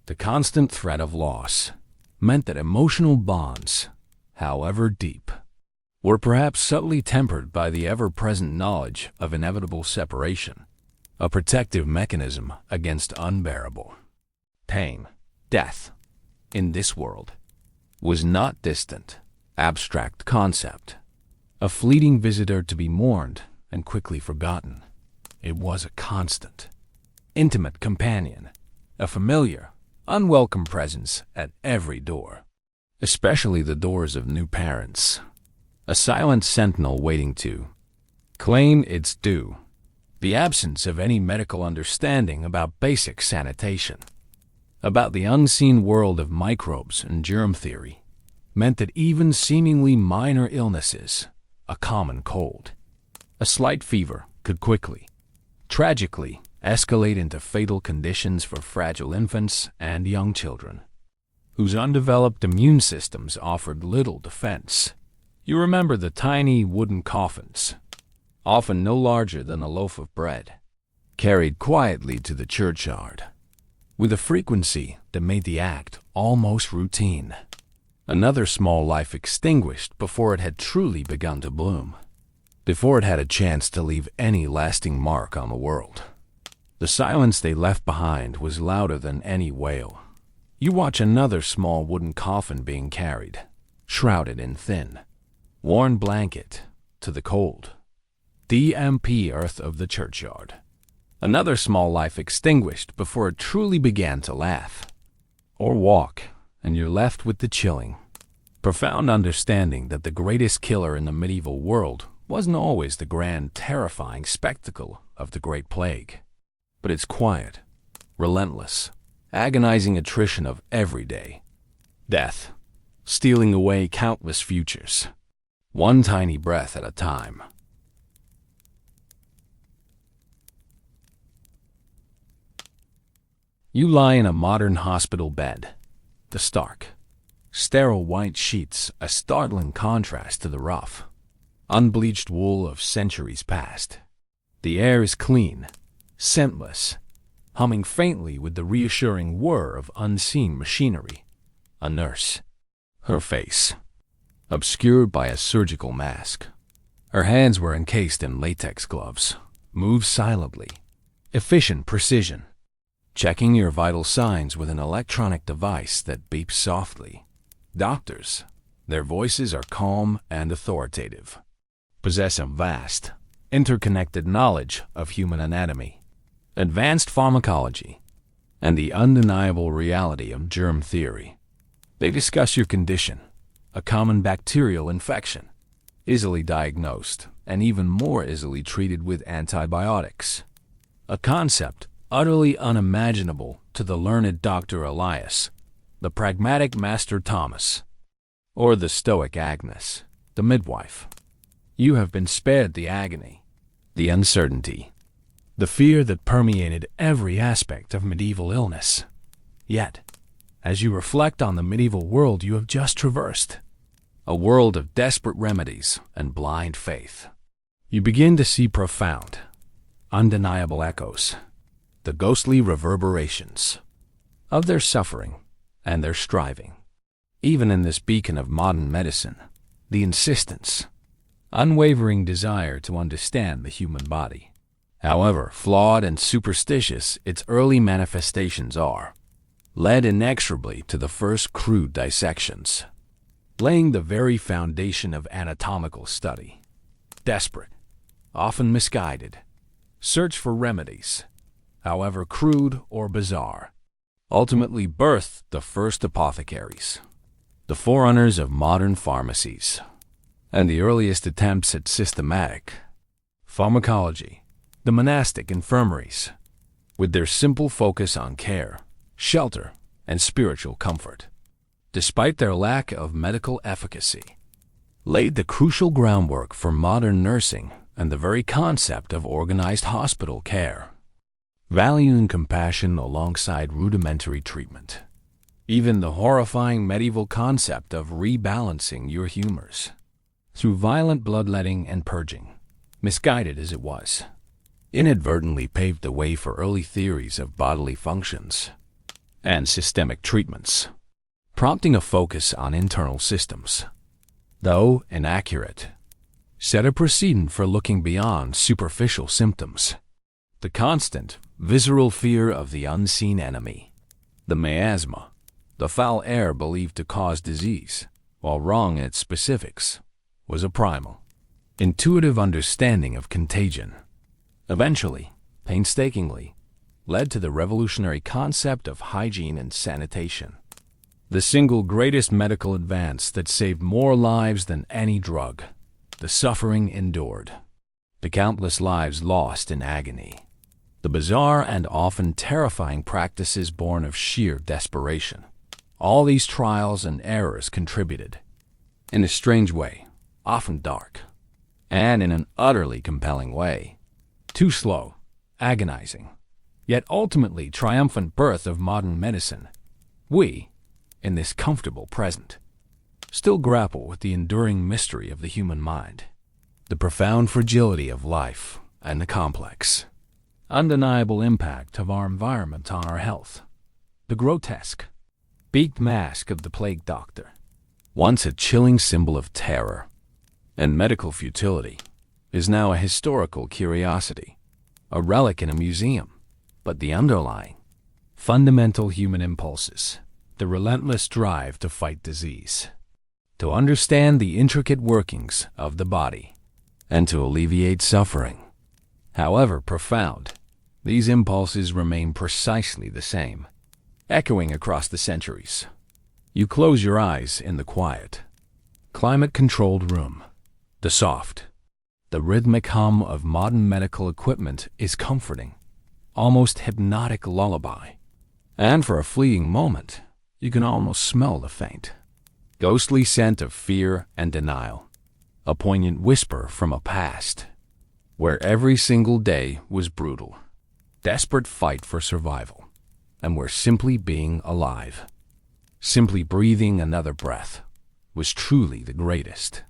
the constant threat of loss, meant that emotional bonds, however deep, were perhaps subtly tempered by the ever-present knowledge of inevitable separation, a protective mechanism against unbearable pain. Death, in this world, was not distant, abstract concept, a fleeting visitor to be mourned and quickly forgotten. It was a constant, intimate companion, a familiar, unwelcome presence at every door, especially the doors of new parents. A silent sentinel waiting to claim its due. The absence of any medical understanding about basic sanitation, about the unseen world of microbes and germ theory, meant that even seemingly minor illnesses, a common cold, a slight fever, could quickly, tragically, escalate into fatal conditions for fragile infants and young children, whose undeveloped immune systems offered little defense. You remember the tiny wooden coffins, often no larger than a loaf of bread, carried quietly to the churchyard, with a frequency that made the act almost routine. Another small life extinguished before it had truly begun to bloom, before it had a chance to leave any lasting mark on the world. The silence they left behind was louder than any wail. You watch another small wooden coffin being carried, shrouded in thin, worn blanket, to the cold, damp earth of the churchyard. Another small life extinguished before it truly began to laugh or walk, and you're left with the chilling, profound understanding that the greatest killer in the medieval world wasn't always the grand, terrifying spectacle of the Great Plague, but its quiet, relentless, agonizing attrition of everyday death, stealing away countless futures, one tiny breath at a time. You lie in a modern hospital bed, the stark, sterile white sheets a startling contrast to the rough, unbleached wool of centuries past. The air is clean, scentless, humming faintly with the reassuring whir of unseen machinery. A nurse, her face obscured by a surgical mask. Her hands were encased in latex gloves, moves silently, efficient precision, checking your vital signs with an electronic device that beeps softly. Doctors, their voices are calm and authoritative, possess a vast, interconnected knowledge of human anatomy, advanced pharmacology, and the undeniable reality of germ theory. They discuss your condition, a common bacterial infection, easily diagnosed and even more easily treated with antibiotics, a concept utterly unimaginable to the learned Dr. Elias, the pragmatic Master Thomas, or the stoic Agnes, the midwife. You have been spared the agony, the uncertainty, the fear that permeated every aspect of medieval illness. Yet, as you reflect on the medieval world you have just traversed, a world of desperate remedies and blind faith, you begin to see profound, undeniable echoes, the ghostly reverberations of their suffering and their striving. Even in this beacon of modern medicine, the insistence, unwavering desire to understand the human body, however flawed and superstitious its early manifestations are, led inexorably to the first crude dissections, laying the very foundation of anatomical study. Desperate, often misguided, search for remedies, however crude or bizarre, ultimately birthed the first apothecaries, the forerunners of modern pharmacies, and the earliest attempts at systematic pharmacology, the monastic infirmaries, with their simple focus on care, shelter, and spiritual comfort, despite their lack of medical efficacy, laid the crucial groundwork for modern nursing and the very concept of organized hospital care, valuing compassion alongside rudimentary treatment. Even the horrifying medieval concept of rebalancing your humors through violent bloodletting and purging, misguided as it was, inadvertently paved the way for early theories of bodily functions and systemic treatments, prompting a focus on internal systems. Though inaccurate, set a precedent for looking beyond superficial symptoms. The constant, visceral fear of the unseen enemy, the miasma, the foul air believed to cause disease, while wrong in its specifics, was a primal, intuitive understanding of contagion. Eventually, painstakingly, led to the revolutionary concept of hygiene and sanitation, the single greatest medical advance that saved more lives than any drug, the suffering endured, the countless lives lost in agony, the bizarre and often terrifying practices born of sheer desperation. All these trials and errors contributed, in a strange way, often dark, and in an utterly compelling way, to slow, agonizing, yet ultimately triumphant birth of modern medicine. We, in this comfortable present, still grapple with the enduring mystery of the human mind, the profound fragility of life, and the complex, undeniable impact of our environment on our health. The grotesque, beaked mask of the plague doctor, once a chilling symbol of terror and medical futility, is now a historical curiosity, a relic in a museum. But the underlying, fundamental human impulses, the relentless drive to fight disease, to understand the intricate workings of the body, and to alleviate suffering, however profound, these impulses remain precisely the same, echoing across the centuries. You close your eyes in the quiet, climate-controlled room. The soft, the rhythmic hum of modern medical equipment is comforting, almost hypnotic lullaby. And for a fleeting moment, you can almost smell the faint, ghostly scent of fear and denial, a poignant whisper from a past where every single day was brutal, desperate fight for survival, and where simply being alive, simply breathing another breath, was truly the greatest,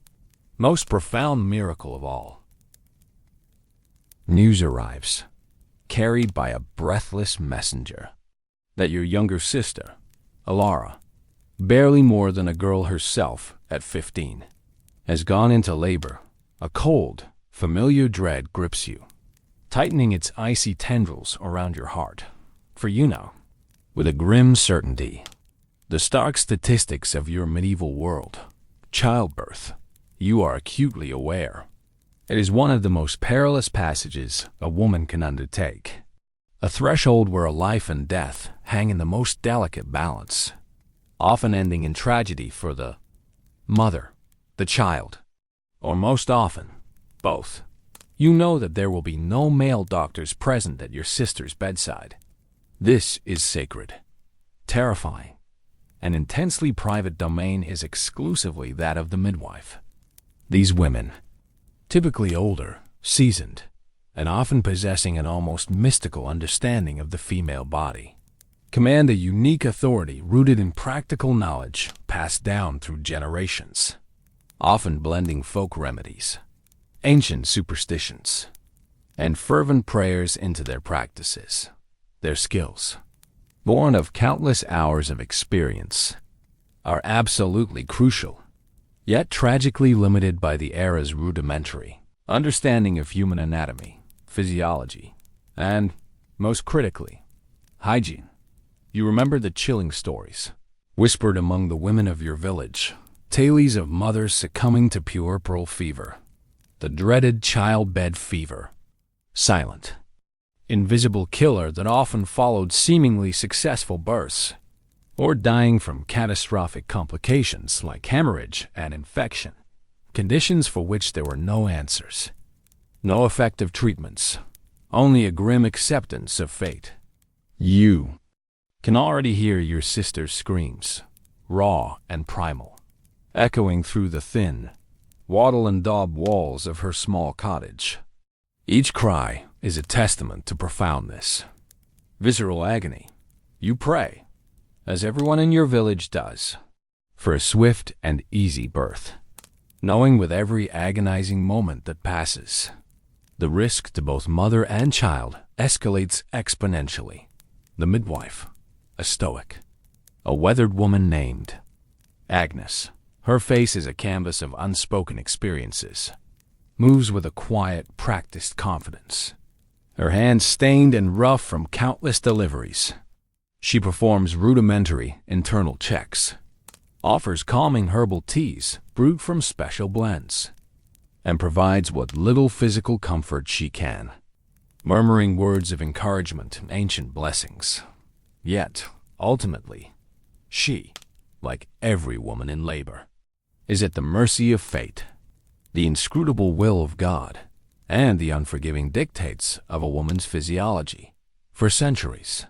most profound miracle of all. News arrives, carried by a breathless messenger, that your younger sister, Alara, barely more than a girl herself at 15, has gone into labor. A cold, familiar dread grips you, tightening its icy tendrils around your heart. For you know, with a grim certainty, the stark statistics of your medieval world, childbirth, you are acutely aware. It is one of the most perilous passages a woman can undertake, a threshold where a life and death hang in the most delicate balance, often ending in tragedy for the mother, the child, or most often, both. You know that there will be no male doctors present at your sister's bedside. This is sacred, terrifying. An intensely private domain is exclusively that of the midwife. These women, typically older, seasoned, and often possessing an almost mystical understanding of the female body, command a unique authority rooted in practical knowledge passed down through generations, often blending folk remedies, ancient superstitions, and fervent prayers into their practices. Their skills, born of countless hours of experience, are absolutely crucial, yet tragically limited by the era's rudimentary understanding of human anatomy, physiology, and, most critically, hygiene. You remember the chilling stories, whispered among the women of your village, tales of mothers succumbing to puerperal fever, the dreaded childbed fever, silent, invisible killer that often followed seemingly successful births, or dying from catastrophic complications like hemorrhage and infection, conditions for which there were no answers, no effective treatments, only a grim acceptance of fate. You can already hear your sister's screams, raw and primal, echoing through the thin, wattle and daub walls of her small cottage. Each cry is a testament to profoundness, visceral agony. You pray, as everyone in your village does, for a swift and easy birth, knowing with every agonizing moment that passes, the risk to both mother and child escalates exponentially. The midwife, a stoic, a weathered woman named Agnes, her face is a canvas of unspoken experiences, moves with a quiet, practiced confidence, her hands stained and rough from countless deliveries. She performs rudimentary internal checks, offers calming herbal teas brewed from special blends, and provides what little physical comfort she can, murmuring words of encouragement and ancient blessings. Yet, ultimately, she, like every woman in labor, is at the mercy of fate, the inscrutable will of God, and the unforgiving dictates of a woman's physiology. For centuries,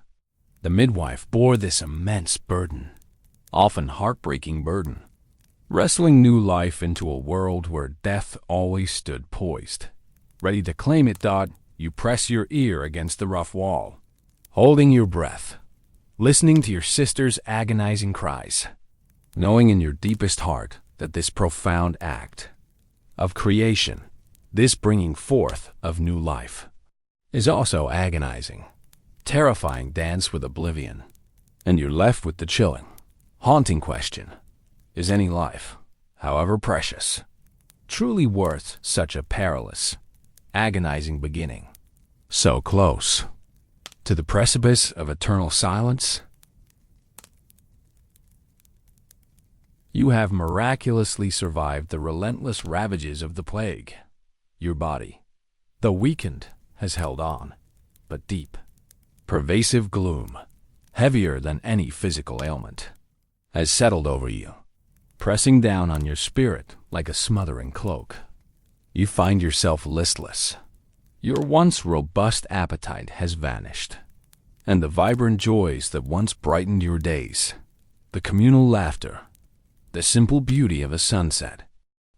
the midwife bore this immense burden, often heartbreaking burden, wrestling new life into a world where death always stood poised, ready to claim it. You press your ear against the rough wall, holding your breath, listening to your sister's agonizing cries, knowing in your deepest heart that this profound act of creation, this bringing forth of new life, is also agonizing, terrifying dance with oblivion. And you're left with the chilling, haunting question: is any life, however precious, truly worth such a perilous, agonizing beginning? So close to the precipice of eternal silence, you have miraculously survived the relentless ravages of the plague. Your body, though weakened, has held on, but deep, pervasive gloom, heavier than any physical ailment, has settled over you, pressing down on your spirit like a smothering cloak. You find yourself listless. Your once robust appetite has vanished, and the vibrant joys that once brightened your days, the communal laughter, the simple beauty of a sunset,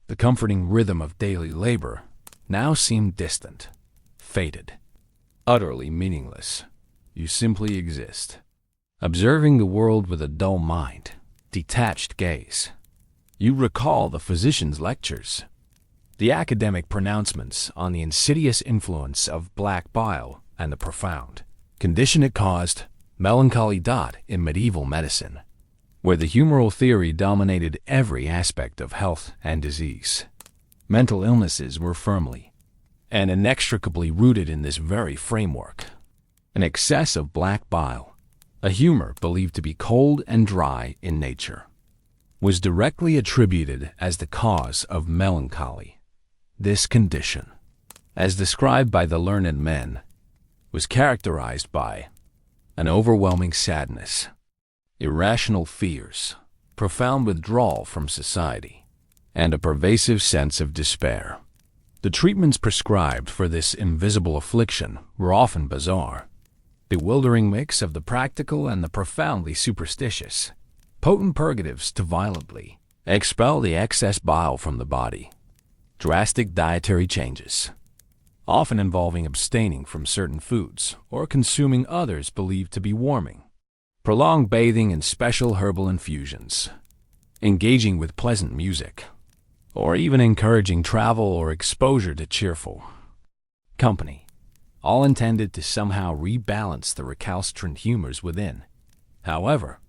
the comforting rhythm of daily labor, now seem distant, faded, utterly meaningless. You simply exist, observing the world with a dull mind, detached gaze. You recall the physician's lectures, the academic pronouncements on the insidious influence of black bile and the profound condition it caused, melancholy. In medieval medicine, where the humoral theory dominated every aspect of health and disease, mental illnesses were firmly and inextricably rooted in this very framework. An excess of black bile, a humor believed to be cold and dry in nature, was directly attributed as the cause of melancholy. This condition, as described by the learned men, was characterized by an overwhelming sadness, irrational fears, profound withdrawal from society, and a pervasive sense of despair. The treatments prescribed for this invisible affliction were often bizarre. Bewildering mix of the practical and the profoundly superstitious. Potent purgatives to violently expel the excess bile from the body. Drastic dietary changes, often involving abstaining from certain foods or consuming others believed to be warming. Prolonged bathing in special herbal infusions. Engaging with pleasant music, or even encouraging travel or exposure to cheerful company. All intended to somehow rebalance the recalcitrant humors within. However,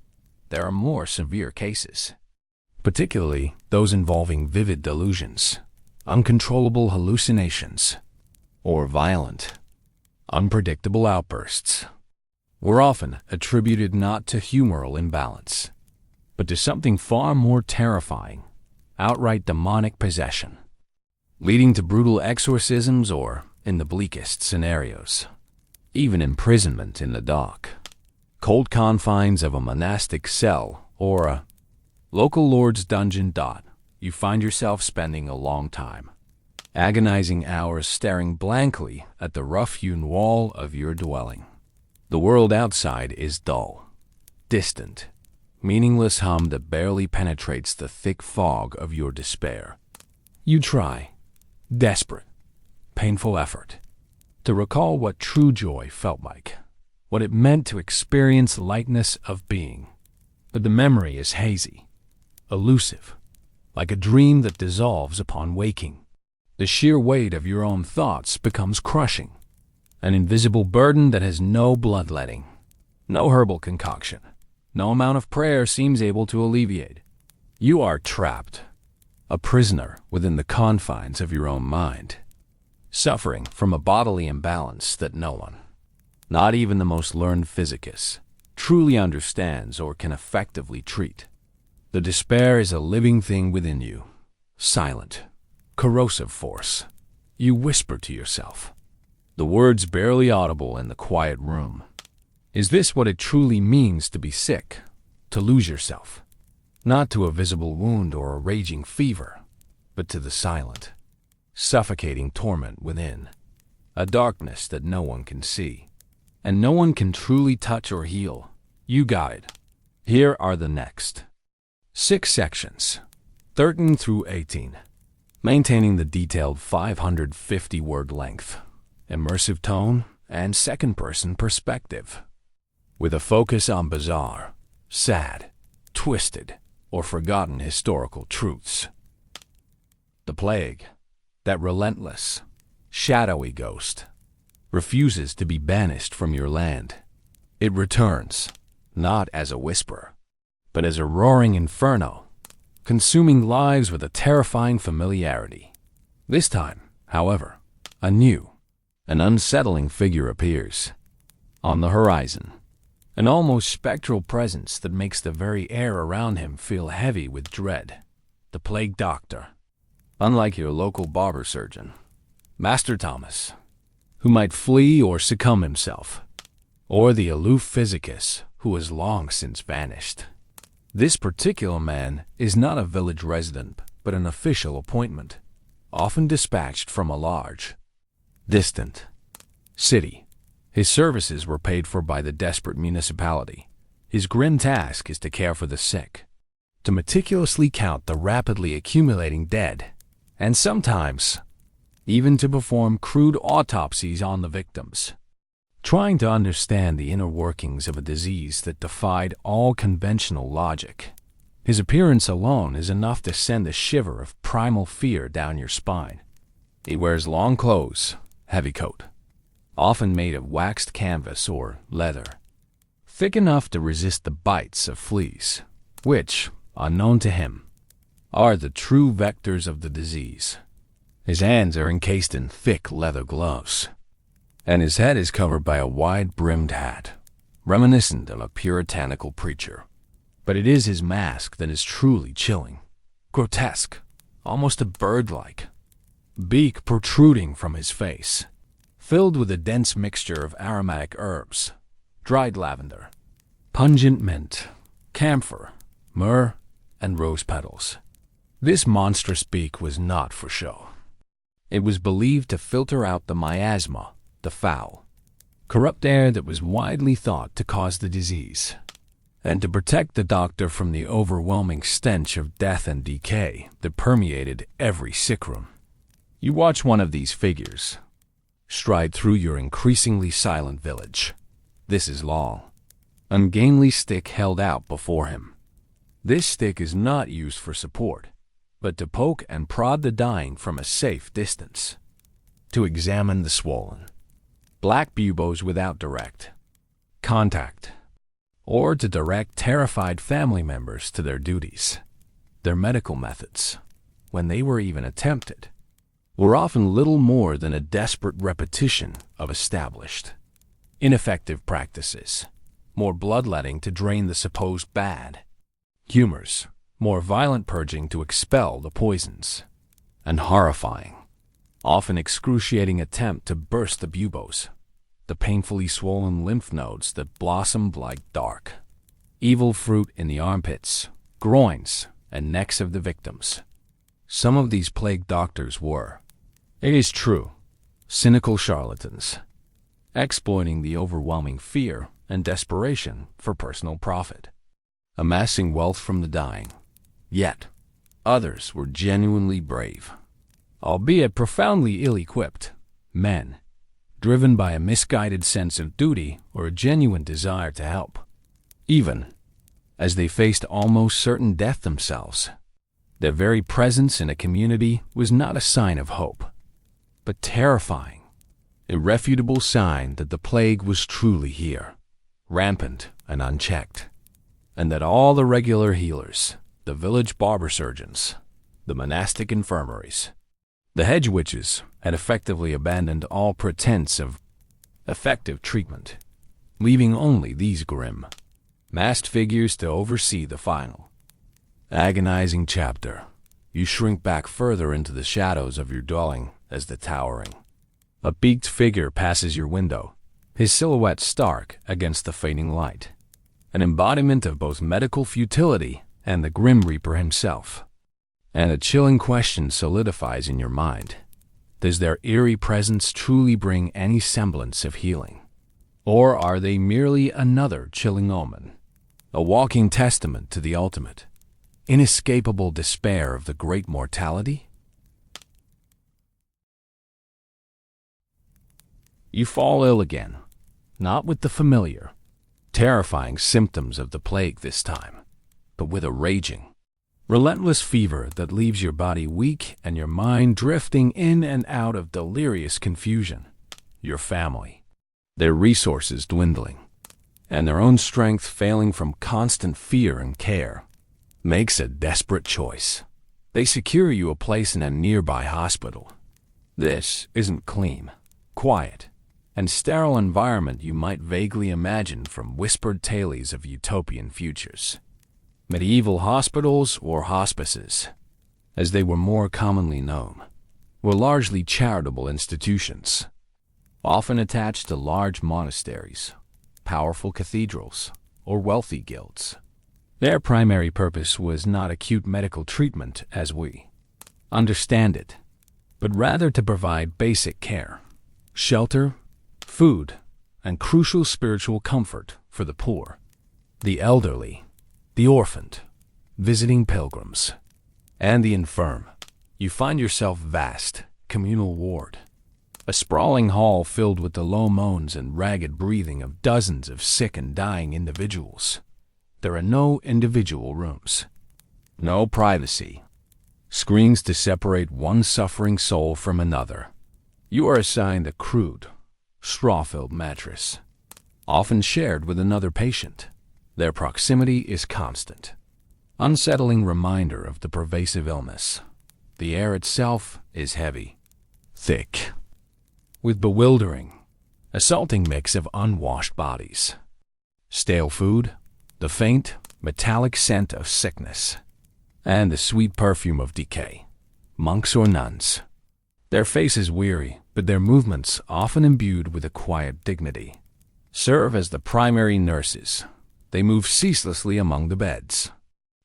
there are more severe cases, particularly those involving vivid delusions, uncontrollable hallucinations, or violent, unpredictable outbursts, were often attributed not to humoral imbalance, but to something far more terrifying, outright demonic possession, leading to brutal exorcisms or, in the bleakest scenarios, even imprisonment in the dark, cold confines of a monastic cell or a local lord's dungeon. You find yourself spending a long time, agonizing hours staring blankly at the rough-hewn wall of your dwelling. The world outside is dull, distant, meaningless hum that barely penetrates the thick fog of your despair. You try, desperate, painful effort, to recall what true joy felt like, what it meant to experience lightness of being. But the memory is hazy, elusive, like a dream that dissolves upon waking. The sheer weight of your own thoughts becomes crushing, an invisible burden that has no bloodletting, no herbal concoction, no amount of prayer seems able to alleviate. You are trapped, a prisoner within the confines of your own mind, suffering from a bodily imbalance that no one, not even the most learned physicist, truly understands or can effectively treat. The despair is a living thing within you, silent, corrosive force. You whisper to yourself, the words barely audible in the quiet room. Is this what it truly means to be sick, to lose yourself? Not to a visible wound or a raging fever, but to the silent, suffocating torment within, a darkness that no one can see, and no one can truly touch or heal. You got it. Here are the next 6 sections, 13 through 18, maintaining the detailed 550-word length, immersive tone, and second-person perspective, with a focus on bizarre, sad, twisted, or forgotten historical truths. The plague, that relentless, shadowy ghost, refuses to be banished from your land. It returns, not as a whisper, but as a roaring inferno, consuming lives with a terrifying familiarity. This time, however, a new, an unsettling figure appears on the horizon, an almost spectral presence that makes the very air around him feel heavy with dread. The plague doctor, unlike your local barber surgeon, Master Thomas, who might flee or succumb himself, or the aloof physicist who has long since vanished. This particular man is not a village resident, but an official appointment, often dispatched from a large, distant city. His services were paid for by the desperate municipality. His grim task is to care for the sick, to meticulously count the rapidly accumulating dead, and sometimes even to perform crude autopsies on the victims, trying to understand the inner workings of a disease that defied all conventional logic. His appearance alone is enough to send a shiver of primal fear down your spine. He wears long clothes, heavy coat, often made of waxed canvas or leather, thick enough to resist the bites of fleas, which, unknown to him, are the true vectors of the disease. His hands are encased in thick leather gloves, and his head is covered by a wide-brimmed hat, reminiscent of a puritanical preacher. But it is his mask that is truly chilling, grotesque, almost a bird-like, beak protruding from his face, filled with a dense mixture of aromatic herbs, dried lavender, pungent mint, camphor, myrrh, and rose petals. This monstrous beak was not for show. It was believed to filter out the miasma, the foul, corrupt air that was widely thought to cause the disease, and to protect the doctor from the overwhelming stench of death and decay that permeated every sick room. You watch one of these figures stride through your increasingly silent village. This is Law, ungainly stick held out before him. This stick is not used for support, but to poke and prod the dying from a safe distance, to examine the swollen, black buboes without direct contact, or to direct terrified family members to their duties. Their medical methods, when they were even attempted, were often little more than a desperate repetition of established, ineffective practices, more bloodletting to drain the supposed bad humors, more violent purging to expel the poisons, and horrifying, often excruciating attempt to burst the buboes, the painfully swollen lymph nodes that blossomed like dark, evil fruit in the armpits, groins, and necks of the victims. Some of these plague doctors were, it is true, cynical charlatans, exploiting the overwhelming fear and desperation for personal profit, amassing wealth from the dying. Yet, others were genuinely brave, albeit profoundly ill-equipped, men, driven by a misguided sense of duty or a genuine desire to help. Even as they faced almost certain death themselves, their very presence in a community was not a sign of hope, but terrifying, irrefutable sign that the plague was truly here, rampant and unchecked, and that all the regular healers, the village barber surgeons, the monastic infirmaries, the hedge witches had effectively abandoned all pretense of effective treatment, leaving only these grim, masked figures to oversee the final, agonizing chapter. You shrink back further into the shadows of your dwelling as the towering, a beaked figure passes your window, his silhouette stark against the fading light, an embodiment of both medical futility and the Grim Reaper himself. And a chilling question solidifies in your mind. Does their eerie presence truly bring any semblance of healing? Or are they merely another chilling omen, a walking testament to the ultimate, inescapable despair of the great mortality? You fall ill again, not with the familiar, terrifying symptoms of the plague this time, but with a raging, relentless fever that leaves your body weak and your mind drifting in and out of delirious confusion. Your family, their resources dwindling, and their own strength failing from constant fear and care, makes a desperate choice. They secure you a place in a nearby hospital. This isn't clean, quiet, and sterile environment you might vaguely imagine from whispered tales of utopian futures. Medieval hospitals or hospices, as they were more commonly known, were largely charitable institutions, often attached to large monasteries, powerful cathedrals, or wealthy guilds. Their primary purpose was not acute medical treatment as we understand it, but rather to provide basic care, shelter, food, and crucial spiritual comfort for the poor, the elderly, the orphaned, visiting pilgrims, and the infirm. You find yourself vast, communal ward, a sprawling hall filled with the low moans and ragged breathing of dozens of sick and dying individuals. There are no individual rooms, no privacy, screens to separate one suffering soul from another. You are assigned a crude, straw-filled mattress, often shared with another patient. Their proximity is constant, unsettling reminder of the pervasive illness. The air itself is heavy, thick, with bewildering, assaulting mix of unwashed bodies, stale food, the faint, metallic scent of sickness, and the sweet perfume of decay. Monks or nuns, their faces weary, but their movements often imbued with a quiet dignity, serve as the primary nurses. They move ceaselessly among the beds,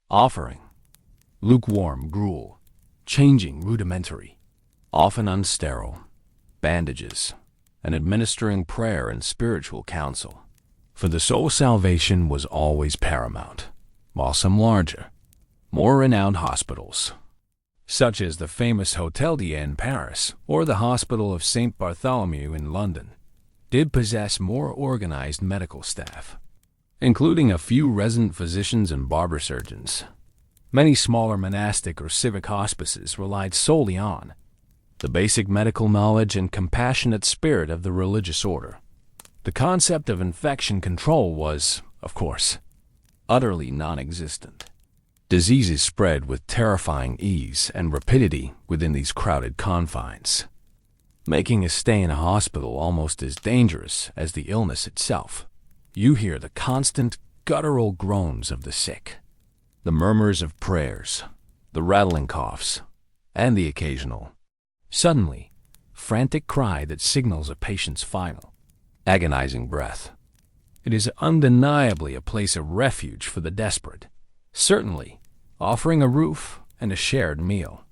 offering lukewarm gruel, changing rudimentary often unsterile, bandages, and administering prayer and spiritual counsel. For the soul's salvation was always paramount, while some larger, more renowned hospitals, such as the famous Hôtel Dieu in Paris or the Hospital of St. Bartholomew in London, did possess more organized medical staff, including a few resident physicians and barber surgeons. Many smaller monastic or civic hospices relied solely on the basic medical knowledge and compassionate spirit of the religious order. The concept of infection control was, of course, utterly non-existent. Diseases spread with terrifying ease and rapidity within these crowded confines, making a stay in a hospital almost as dangerous as the illness itself. You hear the constant guttural groans of the sick, the murmurs of prayers, the rattling coughs, and the occasional, suddenly, frantic cry that signals a patient's final, agonizing breath. It is undeniably a place of refuge for the desperate, certainly offering a roof and a shared meal.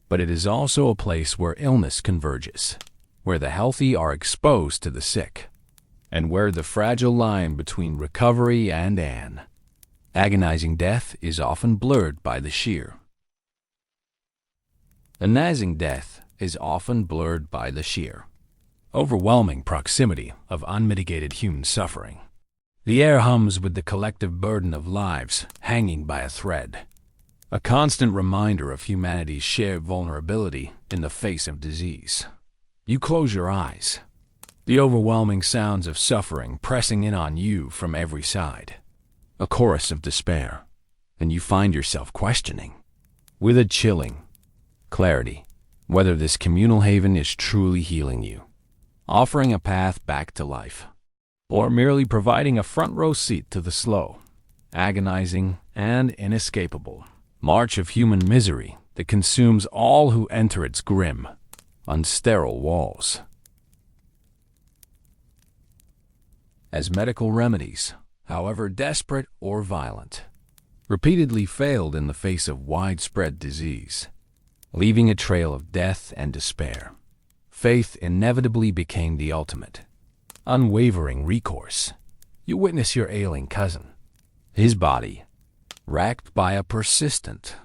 But it is also a place where illness converges, where the healthy are exposed to the sick, and where the fragile line between recovery and an agonizing death is often blurred by the sheer overwhelming proximity of unmitigated human suffering. The air hums with the collective burden of lives hanging by a thread, a constant reminder of humanity's shared vulnerability in the face of disease. You close your eyes, the overwhelming sounds of suffering pressing in on you from every side, a chorus of despair, and you find yourself questioning, with a chilling clarity, whether this communal haven is truly healing you, offering a path back to life, or merely providing a front-row seat to the slow, agonizing, and inescapable march of human misery that consumes all who enter its grim, unsterile walls. As medical remedies, however desperate or violent, repeatedly failed in the face of widespread disease, leaving a trail of death and despair, faith inevitably became the ultimate, unwavering recourse. You witness your ailing cousin, his body racked by a persistent,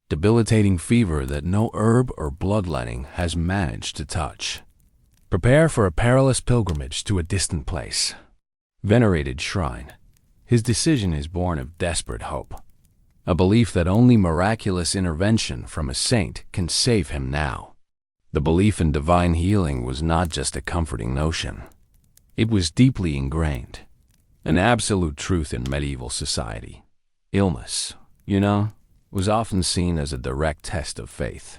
debilitating fever that no herb or bloodletting has managed to touch. Prepare for a perilous pilgrimage to a distant place, venerated shrine. His decision is born of desperate hope, a belief that only miraculous intervention from a saint can save him now. The belief in divine healing was not just a comforting notion. It was deeply ingrained, an absolute truth in medieval society. Illness, was often seen as a direct test of faith,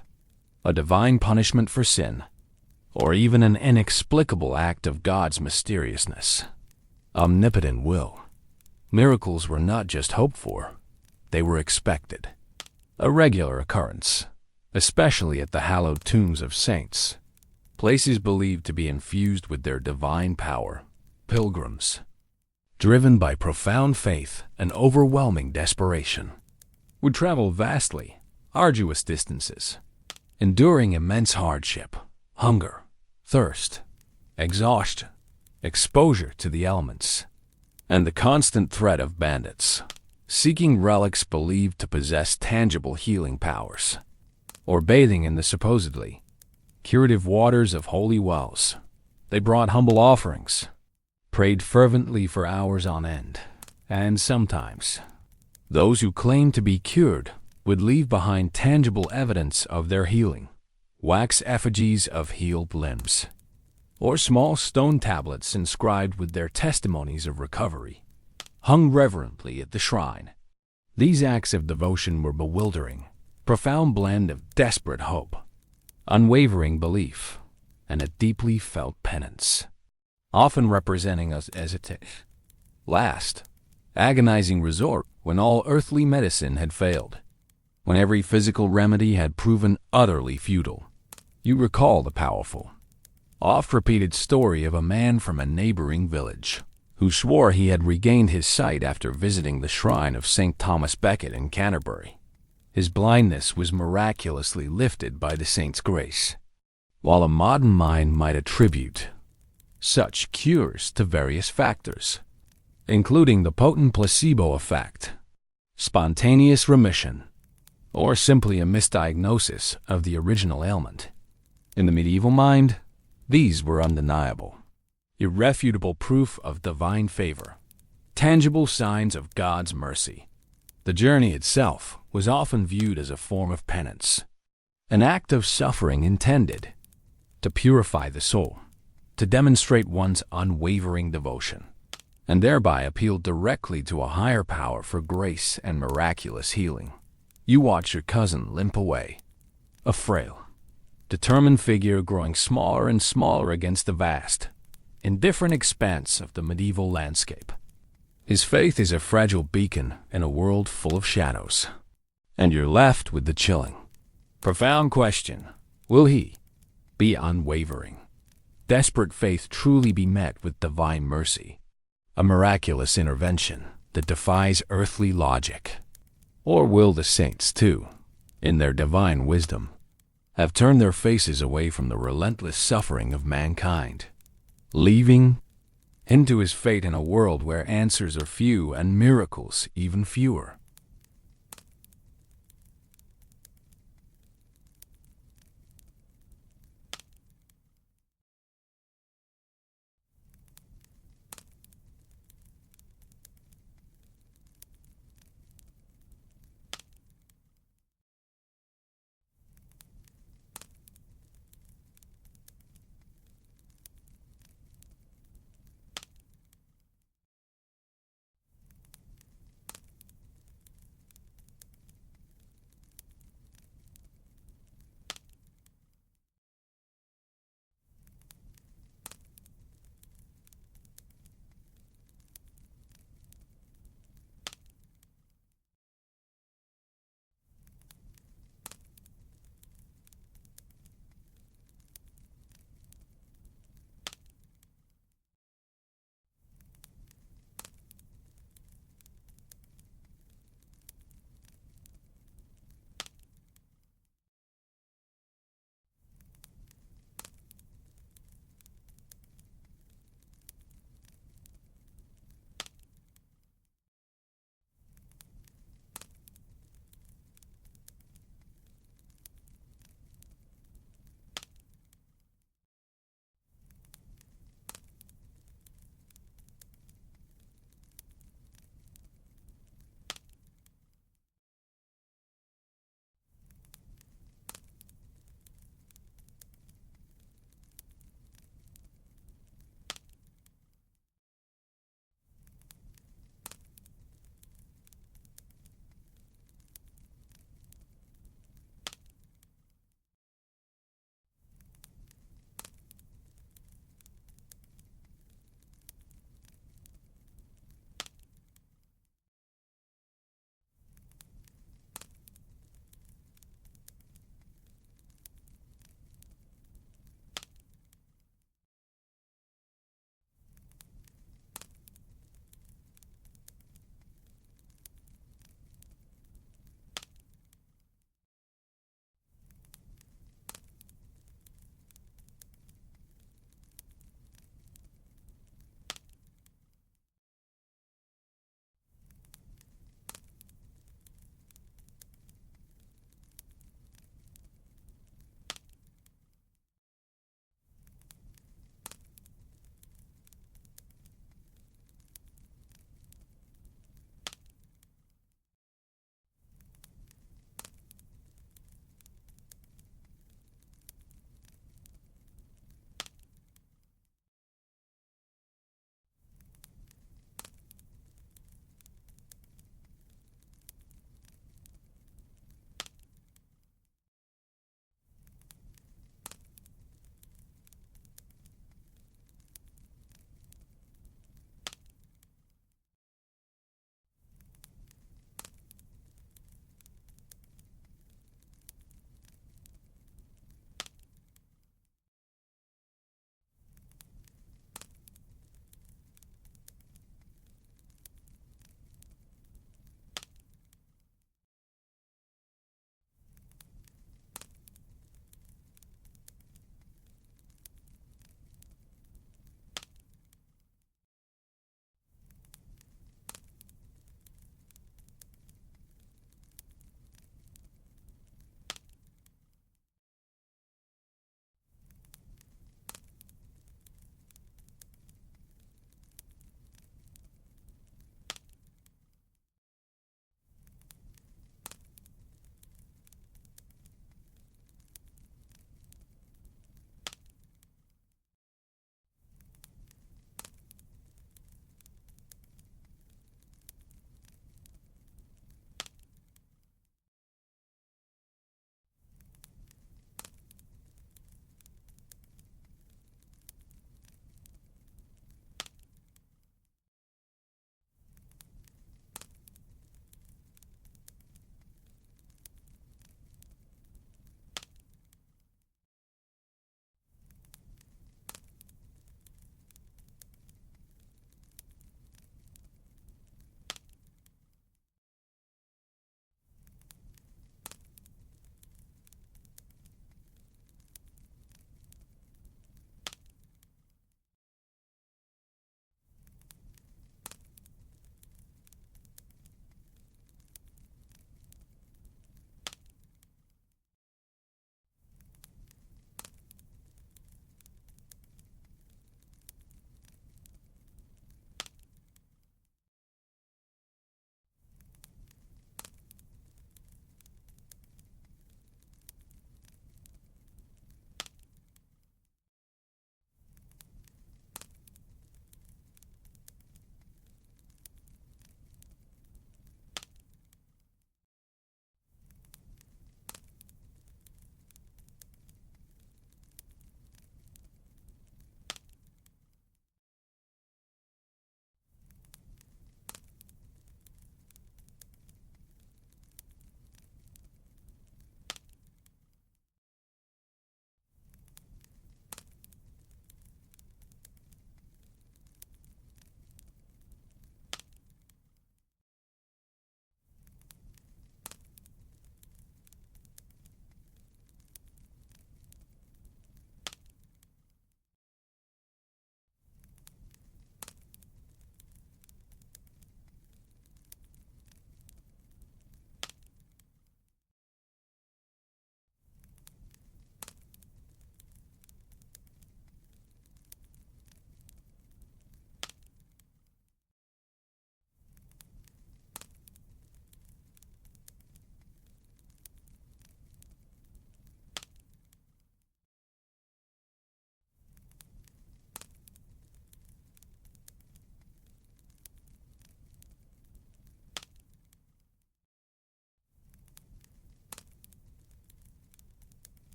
a divine punishment for sin, or even an inexplicable act of God's mysteriousness, omnipotent will. Miracles were not just hoped for, they were expected, a regular occurrence, especially at the hallowed tombs of saints, places believed to be infused with their divine power. Pilgrims, driven by profound faith and overwhelming desperation, would travel vastly, arduous distances, enduring immense hardship, hunger, thirst, exhaustion, exposure to the elements, and the constant threat of bandits, seeking relics believed to possess tangible healing powers, or bathing in the supposedly curative waters of holy wells. They brought humble offerings, prayed fervently for hours on end, and sometimes those who claimed to be cured would leave behind tangible evidence of their healing, wax effigies of healed limbs, or small stone tablets inscribed with their testimonies of recovery, hung reverently at the shrine. These acts of devotion were bewildering, profound blend of desperate hope, unwavering belief, and a deeply felt penance, often representing us as a last, agonizing resort when all earthly medicine had failed, when every physical remedy had proven utterly futile. You recall the powerful, oft-repeated story of a man from a neighboring village who swore he had regained his sight after visiting the shrine of St. Thomas Becket in Canterbury. His blindness was miraculously lifted by the saint's grace. while a modern mind might attribute such cures to various factors, including the potent placebo effect, spontaneous remission, or simply a misdiagnosis of the original ailment. In the medieval mind, these were undeniable, irrefutable proof of divine favor, tangible signs of God's mercy. The journey itself was often viewed as a form of penance, an act of suffering intended to purify the soul, to demonstrate one's unwavering devotion, and thereby appeal directly to a higher power for grace and miraculous healing. You watch your cousin limp away, a frail, determined figure growing smaller and smaller against the vast, indifferent expanse of the medieval landscape. His faith is a fragile beacon in a world full of shadows, and you're left with the chilling, profound question: will he be unwavering? Desperate faith truly be met with divine mercy, a miraculous intervention that defies earthly logic? Or will the saints, too, in their divine wisdom, have turned their faces away from the relentless suffering of mankind, leaving him to his fate in a world where answers are few and miracles even fewer?